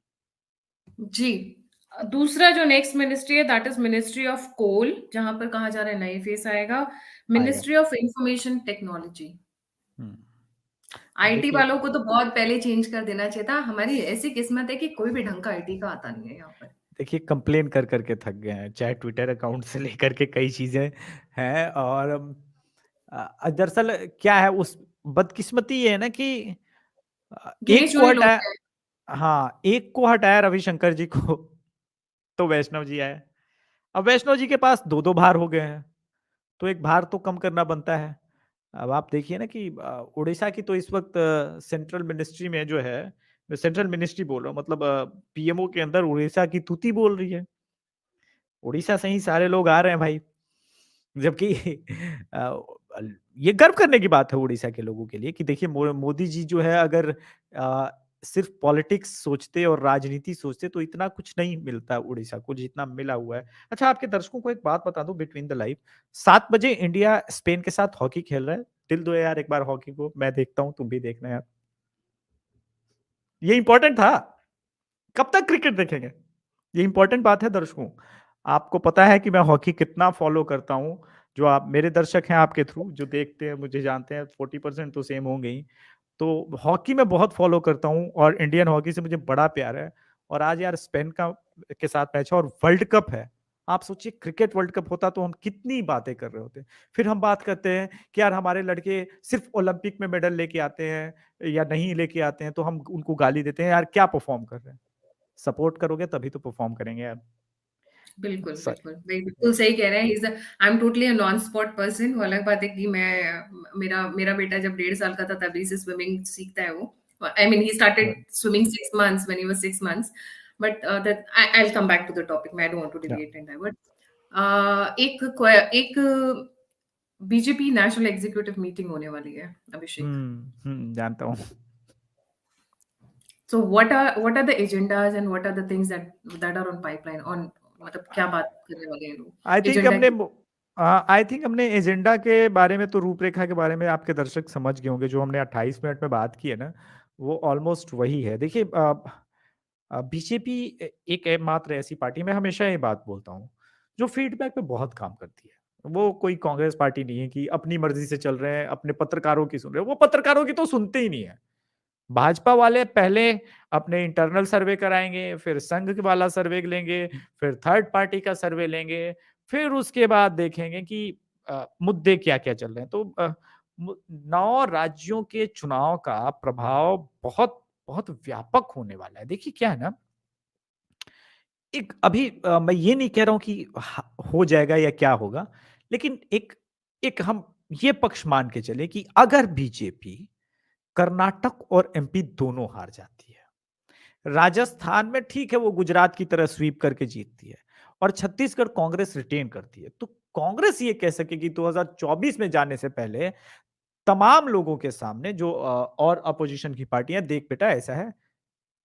जी, दूसरा जो नेक्स्ट मिनिस्ट्री है that is ministry of coal, जहां पर कहा जा रहा है नई फेस आएगा। आएगा। मिनिस्ट्री ऑफ इंफॉर्मेशन टेक्नोलॉजी, हम्म। अब आईटी देखिए, वालों को तो बहुत पहले चेंज कर देना चाहिए था। हमारी ऐसी किस्मत है कि कोई भी ढंग का आईटी का आता नहीं है यहाँ पर। कंप्लेन कर करके थक गए हैं, चाहे ट्विटर अकाउंट से लेकर के कई चीजें हैं। और दरअसल क्या है, उस बदकिस्मती ये है ना कि गिने एक को चुने लोग हटाया। हैं। हाँ, एक को हटाया रविशंकर जी को तो वैष्णव जी आए। अब वैष्णव जी के पास दो दो भार हो गए हैं, तो एक भार तो कम करना बनता है। अब आप देखिए ना कि उड़ीसा की तो इस वक्त सेंट्रल मिनिस्ट्री में जो है, मैं सेंट्रल मिनिस्ट्री बोल रहा हूँ, मतलब पीएमओ के अंदर उड़ीसा की तूती बोल रही है। उड़ीसा से ही सारे लोग आ रहे हैं भाई। जबकि ये गर्व करने की बात है उड़ीसा के लोगों के लिए कि देखिए मोदी जी जो है, अगर सिर्फ पॉलिटिक्स सोचते और राजनीति सोचते तो इतना कुछ नहीं मिलता उड़ीसा को जितना मिला हुआ है। अच्छा, आपके दर्शकों को एक बात बता दूं बिटवीन द लाइव, 7 बजे इंडिया स्पेन के साथ हॉकी खेल रहा है। दिल दो यार एक बार हॉकी को, मैं देखता हूँ, तुम भी देखना यार, ये इंपॉर्टेंट था। कब तक क्रिकेट देखेंगे? ये इंपॉर्टेंट बात है दर्शकों। आपको पता है कि मैं हॉकी कितना फॉलो करता हूँ। जो आप मेरे दर्शक हैं आपके थ्रू जो देखते हैं मुझे जानते हैं, 40% तो सेम होंगे ही। तो हॉकी में बहुत फॉलो करता हूँ और इंडियन हॉकी से मुझे बड़ा प्यार है। और आज यार स्पेन का के साथ मैच है और वर्ल्ड कप है। आप सोचिए, क्रिकेट वर्ल्ड कप होता तो हम कितनी बातें कर रहे होते। फिर हम बात करते हैं कि यार हमारे लड़के सिर्फ ओलंपिक में मेडल लेके आते हैं या नहीं लेके आते हैं, तो हम उनको गाली देते हैं, यार क्या परफॉर्म कर रहे हैं। सपोर्ट करोगे तभी तो परफॉर्म करेंगे यार। बिल्कुल, सही। बिल्कुल। वही बिल्कुल सही कह रहे हैं। I am totally a non sport person. वो अलग बात है कि मेरा मेरा बेटा जब 1.5 साल का था तभी से स्विमिंग सीखता है वो। I mean he started swimming 6 months when he was 6 months. But that I will come back to the topic. मैं I don't want to yeah. Deviate and divert. एक बीजेपी नेशनल एग्जीक्यूटिव मीटिंग होने वाली है, अभिषेक। जानता हूँ। So what are the agendas and what are the things that are on pipeline on, मतलब क्या बात करने वाले हैं आई लोग थिंक एजेंडा हमने की? आई थिंक हमने एजेंडा के बारे में तो, रूपरेखा के बारे में आपके दर्शक समझ गए होंगे। जो हमने 28 मिनट में बात की है ना, वो ऑलमोस्ट वही है। देखिए, बीजेपी एक मात्र ऐसी पार्टी, मैं हमेशा ये बात बोलता हूँ, जो फीडबैक पे बहुत काम करती है। वो कोई कांग्रेस पार्टी नहीं है कि अपनी मर्जी से चल रहे हैं, अपने पत्रकारों की सुन रहे हैं। वो पत्रकारों की तो सुनते ही नहीं है। भाजपा वाले पहले अपने इंटरनल सर्वे कराएंगे, फिर संघ के वाला सर्वे लेंगे, फिर थर्ड पार्टी का सर्वे लेंगे, फिर उसके बाद देखेंगे कि मुद्दे क्या-क्या चल रहे हैं। तो 9 राज्यों के चुनाव का प्रभाव बहुत बहुत व्यापक होने वाला है। देखिए क्या है ना, एक अभी मैं ये नहीं कह रहा हूँ कि हो जाएगा या क्या होगा, लेकिन एक एक हम ये पक्ष मान के चले कि अगर बीजेपी कर्नाटक और एमपी दोनों हार जाती है, राजस्थान में ठीक है वो गुजरात की तरह स्वीप करके जीतती है और छत्तीसगढ़ कांग्रेस रिटेन करती है, तो कांग्रेस ये कह सकेगी 2024 में जाने से पहले तमाम लोगों के सामने जो और अपोजिशन की पार्टियां, देख बेटा ऐसा है,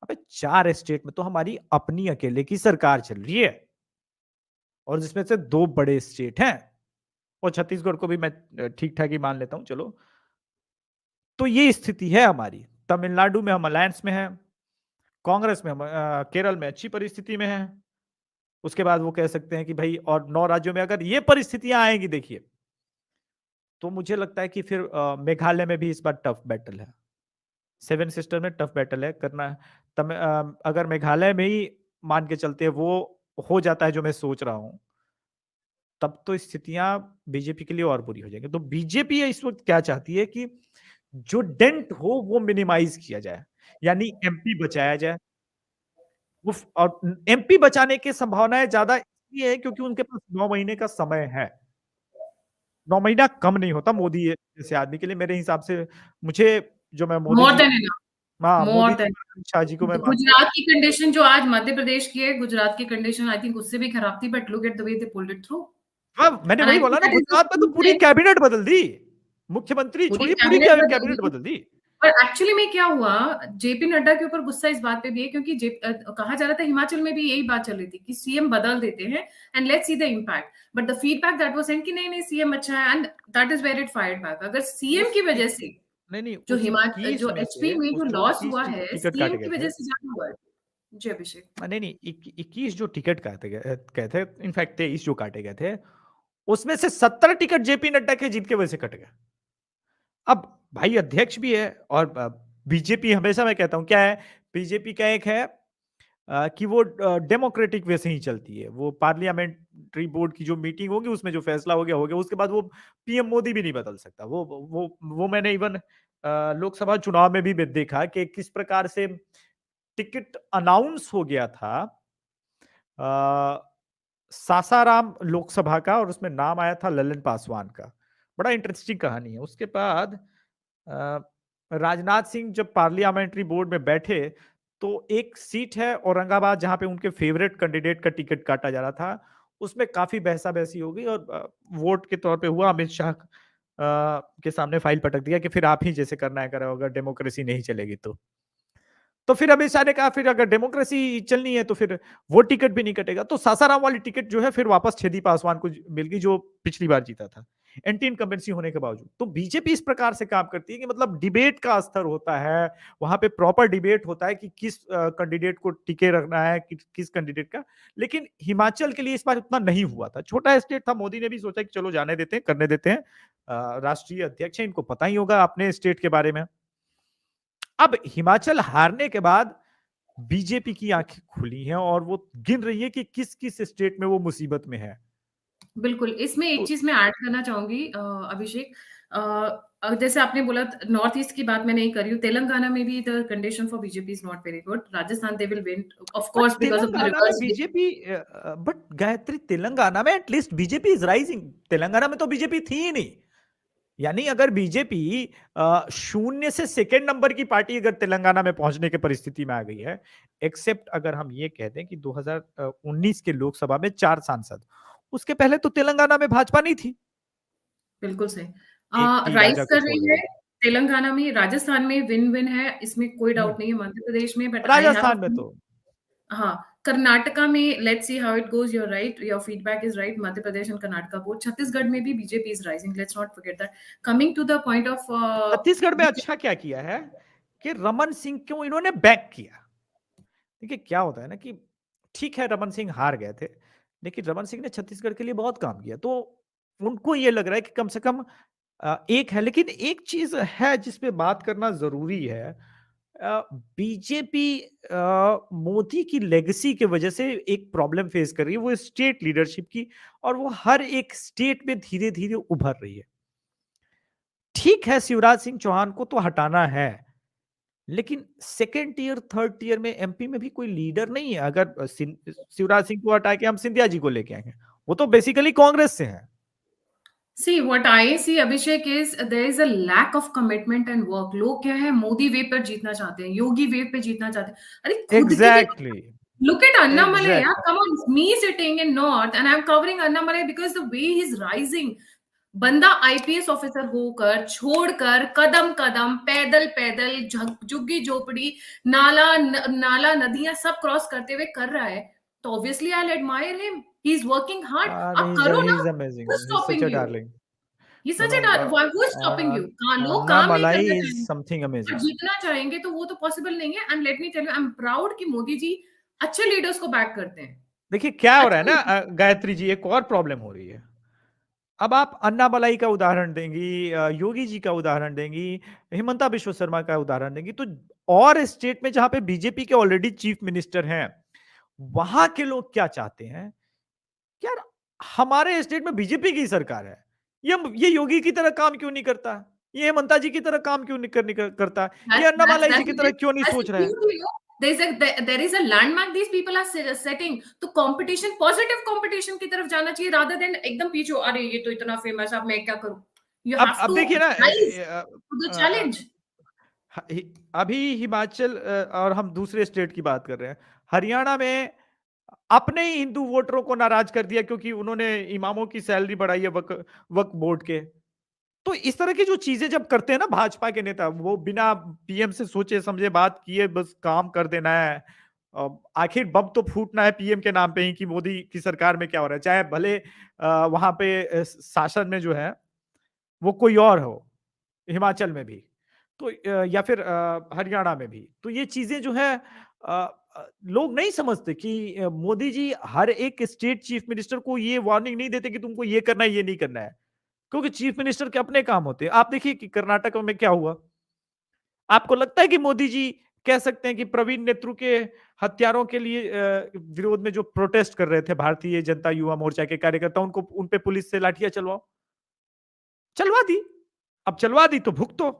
अबे 4 स्टेट में तो हमारी अपनी अकेले की सरकार चल रही है और जिसमें से 2 बड़े स्टेट हैं और छत्तीसगढ़ को भी मैं ठीक ठाक ही मान लेता हूं, चलो। तो ये स्थिति है हमारी। तमिलनाडु में हम अलायंस में हैं, कांग्रेस में हम केरल में अच्छी परिस्थिति में है। उसके बाद वो कह सकते हैं कि भाई और 9 राज्यों में अगर ये परिस्थितियां आएंगी देखिए, तो मुझे लगता है कि फिर मेघालय में भी इस बार टफ बैटल है। 7 सिस्टर में टफ बैटल है करना। अगर मेघालय में ही मान के चलते हैं वो हो जाता है जो मैं सोच रहा हूं, तब तो स्थितियां बीजेपी के लिए और बुरी हो जाएंगी। तो बीजेपी इस वक्त क्या चाहती है कि जो डेंट हो वो मिनिमाइज किया जाए। यानी एमपी बचाया जाए। और एमपी बचाने की संभावनाएं ज्यादा इसलिए है क्योंकि उनके पास 9 महीने का समय है। 9 महीना कम नहीं होता मोदी जैसे आदमी के लिए मेरे हिसाब से। मुझे जो मैं मोदी मोर जी, देन इनफ, हाँ मोदी मोर जी देन। और अमित शाह जी को मैं मानता हूँ। गुजरात की कंडीशन जो आज मध्य प्रदेश की है, गुजरात की कंडीशन आई थिंक उससे भी खराब थी, but look at the way they pulled it through. हाँ मैंने एंड वही आई थिंक बोला ना, दैट इज द गुजरात में तो ट्रू पूरी साइन। कैबिनेट बदल दी, मुख्यमंत्री पूरी छोड़िए पूरी कैबिनेट बदल कैबिनेट दी। बदल दी। और एक्चुअली में क्या हुआ, जेपी नड्डा के ऊपर गुस्सा इस बात पे भी है क्योंकि कहा जा रहा था हिमाचल में भी यही बात चल रही थी कि सीएम बदल देते हैं and let's see the impact, but the feedback that was sent कि नहीं नहीं सीएम अच्छा है, and that is where it fired back. अगर सीएम उस की वजह से नहीं नहीं जो उस हिमाचल 21 जो में एचपी से में उस जो जो लॉस 21 हुआ है टिकट सीएम काटे गए की थे, वजह से ज्यादा हुआ है। जी अभिषेक। नहीं नहीं 21 जो टिकट गए थे, इनफैक्ट 23 जो काटे गए थे, उसमें से 70 टिकट जेपी नड्डा के जीत के वजह से कट गए। अब भाई अध्यक्ष भी है और बीजेपी हमेशा मैं कहता हूं क्या है, बीजेपी का एक है कि वो डेमोक्रेटिक वे से ही चलती है। वो पार्लियामेंट्री बोर्ड की जो मीटिंग होगी उसमें जो फैसला हो गया उसके बाद वो पीएम मोदी भी नहीं बदल सकता। वो मैंने इवन लोकसभा चुनाव में भी देखा कि किस प्रकार से टिकट अनाउंस हो गया था सासाराम लोकसभा का, और उसमें नाम आया था ललन पासवान का। बड़ा इंटरेस्टिंग कहानी है। उसके बाद अ, राजनाथ सिंह जब पार्लियामेंट्री बोर्ड में बैठे तो एक सीट है औरंगाबाद जहां पे उनके फेवरेट कैंडिडेट का टिकट काटा जा रहा था, उसमें काफी बहसा बहसी हो गई और वोट के तौर पे हुआ, अमित शाह के सामने फाइल पटक दिया कि फिर आप ही जैसे करना है करो, अगर डेमोक्रेसी नहीं चलेगी तो फिर अमित शाह ने कहा फिर अगर डेमोक्रेसी चलनी है तो फिर वो टिकट भी नहीं कटेगा। तो सासाराम वाली टिकट जो है फिर वापस छेदी पासवान को मिल गई जो पिछली बार जीता था एंटी इनकम्बेंसी होने के बावजूद। तो बीजेपी इस प्रकार से काम करती है कि मतलब डिबेट का स्तर होता है, वहां पे प्रॉपर डिबेट होता है कि किस कैंडिडेट को टिके रखना है, किस कैंडिडेट का। लेकिन हिमाचल के लिए इस बार उतना नहीं हुआ था, छोटा स्टेट था, मोदी ने भी सोचा कि चलो जाने देते हैं, करने देते हैं, राष्ट्रीय अध्यक्ष है, इनको पता ही होगा अपने स्टेट के बारे में। अब हिमाचल हारने के बाद बीजेपी की आंखें खुली हैं और वो गिन रही है कि किस किस स्टेट में वो मुसीबत में है। बिल्कुल, इसमें एक तो चीज़ मैं ऐड करना चाहूँगी अभिषेक। जैसे आपने बोला नॉर्थ ईस्ट की बात मैं नहीं कर रही हूँ, तेलंगाना में भी the condition for BJP is not very good. Rajasthan they will win of but course because of the Telangana में reverse. BJP, but Gayatri Telangana में at least BJP is rising. Telangana में तो बीजेपी थी ही नहीं। यानी अगर बीजेपी शून्य से सेकेंड नंबर की पार्टी अगर तेलंगाना में पहुंचने की परिस्थिति में आ गई है, एक्सेप्ट अगर हम ये कह दें कि 2019 के लोकसभा में 4 सांसद, उसके पहले तो तेलंगाना में भाजपा नहीं थी, बिल्कुल सही। एक टी राइज़ राजा को कर छोड़ रही के। है तेलंगाना में, राजस्थान में विन-विन है, इसमें कोई हम्म, डाउट नहीं है, मध्य प्रदेश में but I have a Rajasthan में फीलिंग। तो हाँ, कर्नाटका में let's see how it goes, you are right, your feedback is right, Madhya Pradesh and Karnataka both. Chhattisgarh में भी BJP is rising, let's not forget that. Coming to the point of Chhattisgarh में अच्छा क्या किया है कि रमन सिंह को इन्होंने बैक किया। देखिए क्या होता है ना कि ठीक है रमन सिंह हार गए थे, लेकिन रमन सिंह ने छत्तीसगढ़ के लिए बहुत काम किया, तो उनको ये लग रहा है कि कम से कम एक है। लेकिन एक चीज है जिसपे बात करना जरूरी है, बीजेपी मोदी की लेगेसी की वजह से एक प्रॉब्लम फेस कर रही है, वो स्टेट लीडरशिप की, और वो हर एक स्टेट में धीरे धीरे उभर रही है। ठीक है शिवराज सिंह चौहान को तो हटाना है, लेकिन सेकेंड टीयर थर्ड टीयर में एमपी में भी कोई लीडर नहीं है। अगर शिवराज सिंह को हटा के हम सिंधिया जी को लेके आएंगे, वो तो बेसिकली कांग्रेस से हैं। See, what I see, Abhishek, is there is a lack of commitment and work. लोग क्या है, मोदी वेव पर जीतना चाहते हैं, योगी वेव पे जीतना चाहते हैं। अरे खुद की भी exactly look at Annamalai, yeah. Exactly. Come on, me sitting in North and I'm covering Annamalai because the way he's rising. बंदा आईपीएस ऑफिसर होकर छोड़कर कदम कदम पैदल पैदल झुग्गी झोपड़ी नाला नदियां सब क्रॉस करते हुए कर रहा है, तो obviously I admire him, he is working hard. आप करो ही ना, is amazing, who is he is such stopping a you? Darling. ये नो सच नो, है, हु इज स्टॉपिंग यू? लोग अन्ना काम नहीं मलाई करना इज चाहेंगे समथिंग और अमेजिंग। जीतना चाहेंगे तो वो तो पॉसिबल नहीं है। And let me tell you, I am proud कि मोदी जी अच्छे लीडर्स को बैक करते हैं। देखिए क्या हो रहा है अच्छे ना, leaders- गायत्री जी, एक और प्रॉब्लम हो रही है। अब आप अन्ना मलाई का उदाहरण देंगी, योगी जी का उदाहरण देंगी, हिमंता बिश्व शर्मा का उदाहरण देंगी, तो और स्टेट में जहां पे बीजेपी के ऑलरेडी चीफ मिनिस्टर हैं, वहां के लोग क्या चाहते हैं? यार हमारे स्टेट में बीजेपी की सरकार है, ये योगी की तरह काम क्यों नहीं करता? ये हेमंता जी की तरह काम क्यों नहीं करता है? ये That's that's Annamalai ji that's की तरह क्यों नहीं that's सोच रहा है? huge, you know. There is a landmark these people are setting. तो competition, positive competition की तरफ जाना चाहिए rather than एकदम पीछे, अरे ये तो इतना फेमस, अब मैं क्या करूं? You have अब to देखिए ना, rise to the a, a, challenge. अभी हिमाचल और हम दूसरे स्टेट की बात कर रहे हैं, हरियाणा में अपने ही हिंदू वोटरों को नाराज कर दिया क्योंकि उन्होंने इमामों की सैलरी बढ़ाई है वक्फ बोर्ड के। तो इस तरह की जो चीजें जब करते हैं ना भाजपा के नेता, वो बिना पीएम से सोचे समझे बात किए बस काम कर देना है। आखिर बम तो फूटना है पीएम के नाम पे ही कि मोदी की सरकार में क्या हो रहा है, चाहे भले वहां पे शासन में जो है वो कोई और हो, हिमाचल में भी तो या फिर हरियाणा में भी। तो ये चीजें जो है लोग नहीं समझते कि मोदी जी हर एक स्टेट चीफ मिनिस्टर को ये वार्निंग नहीं देते कि तुमको ये करना है ये नहीं करना है, क्योंकि चीफ मिनिस्टर के अपने काम होते हैं। आप देखिए कि कर्नाटक में क्या हुआ। आपको लगता है कि मोदी जी कह सकते हैं कि प्रवीण नेतृत्व के हत्यारों के लिए विरोध में जो प्रोटेस्ट कर रहे थे भारतीय जनता युवा मोर्चा के कार्यकर्ता, उनको उन पे पुलिस से लाठियां चलवाओ? चलवा दी। अब चलवा दी तो भुगतो।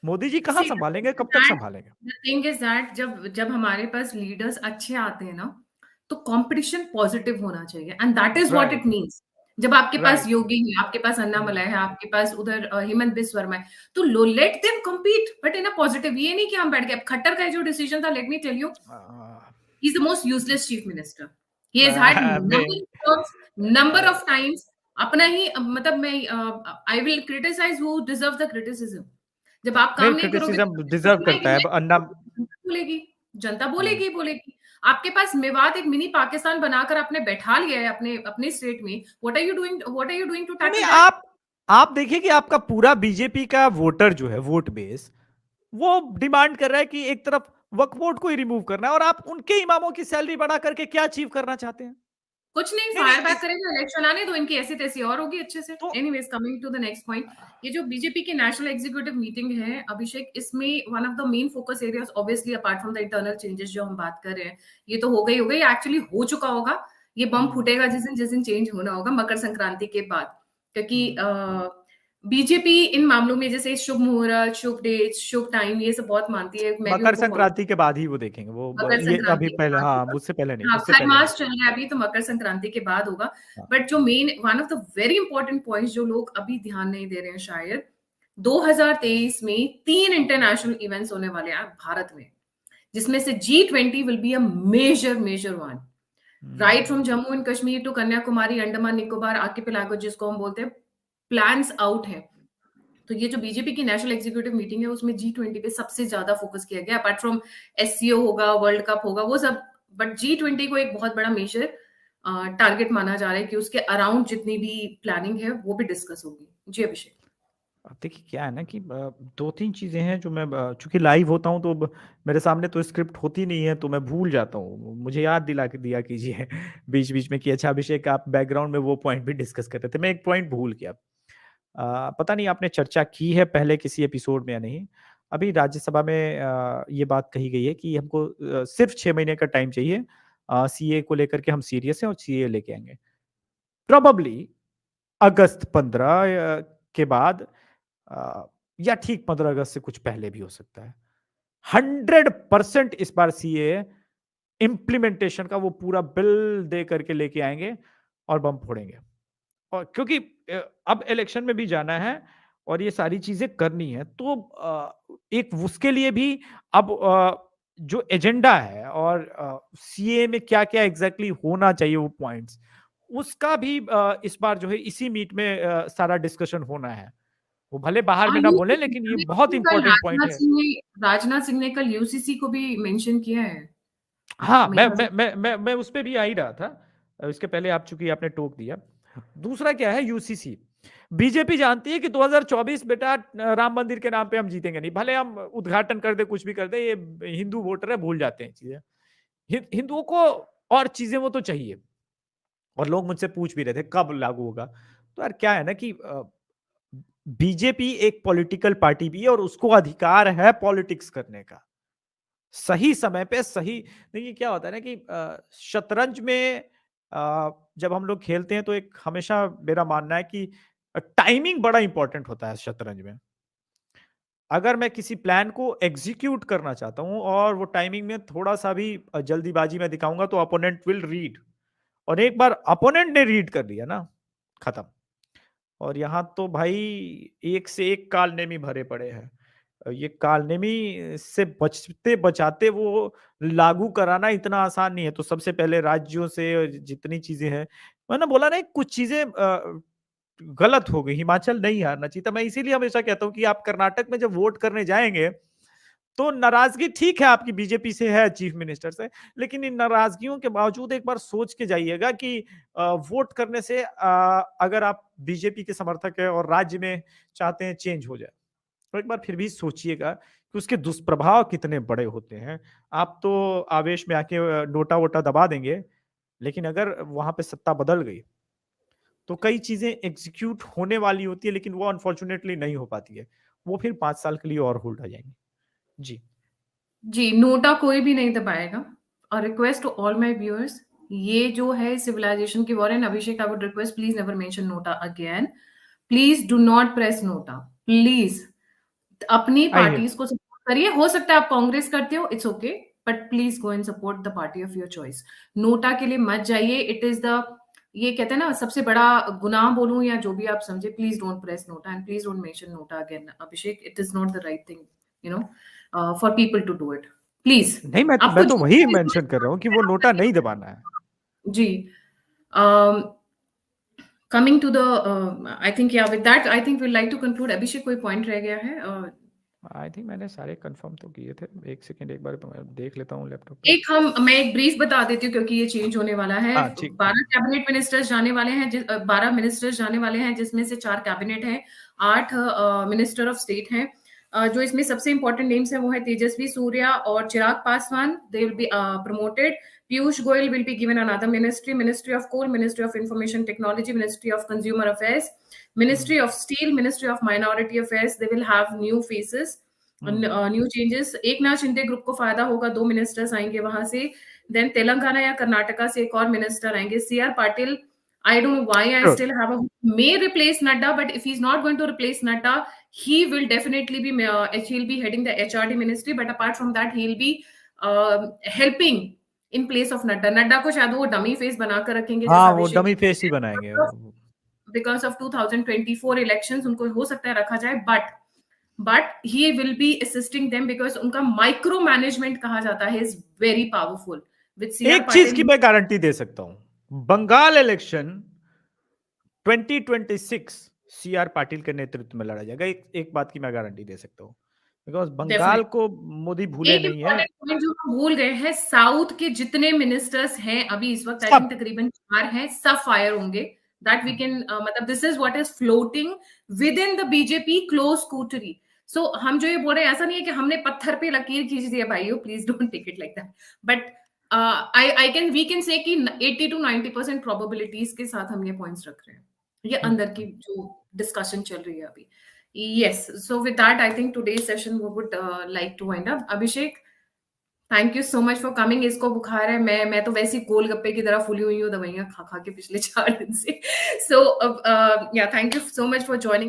मोदी जी कहाँ See, संभालेंगे, कब तक संभालेंगे? the thing is that जब जब हमारे पास लीडर्स अच्छे आते हैं ना, तो कंपटीशन पॉजिटिव होना चाहिए, and that is what it right, means. जब आपके पास राइट। योगी है, आपके पास हुँ, अन्नामलई है, आपके पास उधर हेमंत बिस्व शर्मा है, तो लो let them compete, but in a positive. ये नहीं कि हम बैठ गए। अब खट्टर का जो डिसीजन था, let me tell you, uh, he is the most useless chief minister. He has had मैं नंबर अ, ऑफ टाइम्स अपना ही मतलब मैं I will criticize who deserve the criticism. जब आप नहीं, काम नहीं करोगे तो क्रिटिसिज्म जनता डिज़र्व सुनाएगी करता है। नहीं, अब अन्ना जनता बोलेगी, जनता हुँ। बोलेगी बोलेगी। आपके पास मेवात एक मिनी पाकिस्तान बनाकर आपने बैठा लिया है अपने अपने स्टेट में। What are you doing to नहीं, नहीं, टैकल दैट? आप देखिए कि आपका पूरा बीजेपी का वोटर जो है, वोट बेस, वो डिमांड कर रहा है कि एक तरफ वक्फ बोर्ड को ही रिमूव करना है और आप उनके इमामों की सैलरी बढ़ा करके क्या अचीव करना चाहते हैं? कुछ नहीं, नहीं, नहीं, फायर बैक करेगा, इलेक्शन आने दो, इनकी ऐसी तैसी और होगी अच्छे से। तो anyways, coming to the next point, ये जो बीजेपी की नेशनल एग्जीक्यूटिव मीटिंग है अभिषेक, इसमें one of the main focus areas obviously apart from the internal changes जो हम बात कर रहे हैं, ये तो हो गई, एक्चुअली हो चुका होगा। ये बम हुँ, फूटेगा जिस दिन चेंज होना होगा मकर संक्रांति के बाद, क्योंकि हुँ। बीजेपी इन मामलों में जैसे शुभ मुहूर्त, शुभ डेट, शुभ टाइम, ये सब बहुत मानती है। मैं भी मकर उनको फॉलो, संक्रांति के बाद ही वो देखेंगे, वो मकर ये अभी संक्रांति के पहले, बाद हाँ, होगा। उससे पहले नहीं, हाँ, उससे पहले नहीं। खरमास चल रहा है अभी, तो मकर संक्रांति के बाद होगा। हाँ। बट जो main one of the very important points जो लोग अभी ध्यान नहीं दे रहे हैं शायद, 2023 में 3 इंटरनेशनल इवेंट्स होने वाले हैं भारत में, जिसमें से G20 will be a major one. Right हुँ। From Jammu and Kashmir to Kanyakumari, Andaman Nicobar archipelago जिसको हम बोलते हैं, प्लान्स आउट है। तो ये जो बीजेपी की नेशनल एग्जीक्यूटिव मीटिंग है, उसमें G20 पे सबसे ज्यादा फोकस किया गया। अपार्ट फ्रॉम एससीओ होगा, वर्ल्ड कप होगा, वो सब, बट G20 को एक बहुत बड़ा मेजर टारगेट माना जा रहा है कि उसके अराउंड जितनी भी प्लानिंग है वो भी डिस्कस होगी। जी अभिषेक। अब देखिए क्या है ना कि 2-3 चीज़ें हैं जो मैं चूँकि लाइव होता हूँ तो मेरे सामने तो स्क्रिप्ट होती नहीं है तो मैं भूल जाता हूँ। मुझे याद दिला के दिया कीजिए बीच-बीच में कि अच्छा अभिषेक आप बैकग्राउंड में वो पॉइंट भी डिस्कस कर रहे थे। मैं एक पॉइंट भूल गया। पता नहीं आपने चर्चा की है पहले किसी एपिसोड में या नहीं? अभी राज्यसभा में ये बात कही गई है कि हमको सिर्फ़ 6 महीने का टाइम चाहिए। सीए को लेकर के हम सीरियस हैं और सीए लेके आएँगे। प्रोबेबली अगस्त 15 के बाद अ, या ठीक 15 अगस्त से कुछ पहले भी हो सकता है। 100% इस बार सीए इम्प्लीमेंटेशन का वो पूरा बिल दे करके लेके आएँगे और बम फोड़ेंगे। और क्योंकि अब इलेक्शन में भी जाना है और ये सारी चीज़ें करनी है, तो एक उसके लिए भी अब जो एजेंडा है और सीए में क्या-क्या एग्ज़ैक्टली होना चाहिए वो पॉइंट्स, उसका भी इस बार जो है इसी मीट में सारा डिस्कशन होना है। वो भले बाहर में ना बोलें लेकिन ये बहुत इम्पोर्टेंट पॉइंट है। राजनाथ सिंह ने कल यूसीसी को भी मेंशन किया है। हाँ, मेरा जो मैं उस पे भी आ ही रहा था। इसके पहले आप चूँकि आपने टोक दिया। दूसरा क्या है यूसीसी। बीजेपी जानती है कि 2024 बेटा राम मंदिर के नाम पे हम जीतेंगे नहीं। भले हम उद्घाटन कर दें, कुछ भी कर दें, ये हिंदू वोटर है, भूल जाते हैं चीज़ें। हिंदुओं को और चीज़ें वो तो चाहिए। और लोग मुझसे पूछ भी रहे थे कब लागू होगा? तो यार क्या है ना कि बीजेपी एक पॉलिटिकल पार्टी भी है और उसको अधिकार है पॉलिटिक्स करने का। सही समय पे सही देखिए क्या होता है ना कि शतरंज में जब हम लोग खेलते हैं तो एक हमेशा मेरा मानना है कि टाइमिंग बड़ा इंपॉर्टेंट होता है शतरंज में। अगर मैं किसी प्लान को एग्जीक्यूट करना चाहता हूँ और वो टाइमिंग में थोड़ा-सा भी जल्दीबाजी में दिखाऊँगा तो अपोनेंट विल रीड, और एक बार अपोनेंट ने रीड कर लिया ना, खत्म। और यहाँ तो भाई एक से एक कालनेमी भरे पड़े हैं। ये कालनेमी से बचते-बचाते वो लागू कराना इतना आसान नहीं है। तो सबसे पहले राज्यों से जितनी चीज़ें हैं, मैंने बोला ना कुछ चीज़ें गलत हो गई। हिमाचल नहीं हारना चाहिए था। मैं इसीलिए हमेशा कहता हूँ कि आप कर्नाटक में जब वोट करने जाएँगे, तो नाराज़गी ठीक है आपकी बीजेपी से है, चीफ मिनिस्टर से, लेकिन इन नाराज़गियों के बावजूद एक बार सोच के जाइएगा कि वोट करने से अगर आप बीजेपी के समर्थक हैं और राज्य में चाहते हैं चेंज हो जाए, तो एक बार फिर भी सोचिएगा कि उसके दुष्प्रभाव कितने बड़े होते हैं। आप तो आवेश में आके नोटा-वोटा दबा देंगे, लेकिन अगर वहाँ पे सत्ता बदल गई, तो कई चीज़ें एग्ज़ीक्यूट होने वाली होती है, लेकिन वो अनफॉर्च्यूनेटली नहीं हो पाती है। वो फिर 5 साल के लिए और होल्ड हो जाएँगी। जी। जी, नोटा कोई भी नहीं दबाएगा। A request to all my viewers, ये जो है सिविलाइजेशन की war, and Abhishek I would request please never mention NOTA again. Please do not press NOTA, please. अपनी आई हियर। पार्टीज़ को सपोर्ट करिए। हो सकता है आप कांग्रेस करते हो, it's okay, but please go and support the party of your choice. NOTA के लिए मत जाइए। इट इज़ द, ये कहते हैं ना, सबसे बड़ा गुनाह बोलूँ या जो भी आप समझे, please don't press NOTA and please don't mention NOTA again Abhishek. It is not the right thing, you know, for people to do it. Please, नहीं, मैं आपको तो जो वही चीज़ में मेंशन कर रहा हूँ कि वो आप नोटा नहीं करिए। दबाना है। जी। Um, coming to the I think, या with that I think we like to conclude. Abhishek, कोई पॉइंट रह गया है? आई थिंक मैंने सारे कंफर्म तो किए थे। 1 सेकंड एक बार मैं देख लेता हूँ लैपटॉप पे। मैं एक ब्रीफ बता देती हूँ क्योंकि ये चेंज होने वाला है। हाँ, ठीक, ठीक। 12 कैबिनेट मिनिस्टर्स जाने वाले हैं, 12 मिनिस्टर्स जाने वाले हैं, जिसमें से 4 कैबिनेट हैं, 8 मिनिस्टर ऑफ स्टेट हैं। जो इसमें सबसे इंपॉर्टेंट नेम्स हैं वो है तेजस्वी सूर्या और Chirag Paswan. They will be promoted. Piyush Goyal will be given another ministry, ministry of coal, ministry of information technology, ministry of consumer affairs, hmm, ministry of steel, ministry of minority affairs. They will have new faces, hmm. New changes. Eknath Shinde group को फायदा होगा, 2 ministers आएंगे वहां से। Then Telangana या कर्नाटका से एक और मिनिस्टर आएंगे, CR Patil. I don't know why I sure. still have a, may replace Nadda, but if he's not going to replace Nadda, he will definitely be he'll be heading the HRD ministry. But apart from that, he'll be helping in place of Nadda. Nadda को शायद वो dummy face बनाकर रखेंगे, हाँ, जैसा वो अभिषेक dummy जी face ही बनाएँगे। Because of 2024 elections उनको हो सकता है रखा जाए, but he will be assisting them because उनका माइक्रो मैनेजमेंट कहा जाता है is very powerful with CR एक चीज़ की पाटिल। मैं गारंटी दे सकता हूँ, बंगाल इलेक्शन 2026 सीआर पाटिल के नेतृत्व में लड़ा जाएगा। एक एक बात की मैं गारंटी दे सकता हूँ, बिकॉज़ बंगाल डेफिनेटली। को मोदी भूले एक नहीं हैं, इंपॉर्टेंट पॉइंट जो हम भूल गए हैं, साउथ के जितने मिनिस्टर्स हैं अभी इस वक्त, आई सब। थिंक तकरीबन 4 हैं, सब फायर होंगे। दैट वी कैन, मतलब this is what is floating with in the BJP close scrutiny. So हम जो ये बोल रहे हैं, ऐसा नहीं है कि हमने पत्थर पे लकीर खींच दिया भाइयों, please don't take it like that. But I can we can say कि 80 to 90% प्रोबेबिलिटीज के साथ हम ये पॉइंट्स रख रहे हैं। ये हुँ, अंदर की हुँ। जो डिस्कशन चल रही है अभी। Yes. So with that, I think today's session we would like to wind up. Abhishek, thank you so much for coming. इसको बुखार है, मैं तो वैसी गोलगप्पे की तरह फूली हुई हूँ दवाइयाँ खा खा के पिछले 4 दिन से। सो या thank you so much for joining.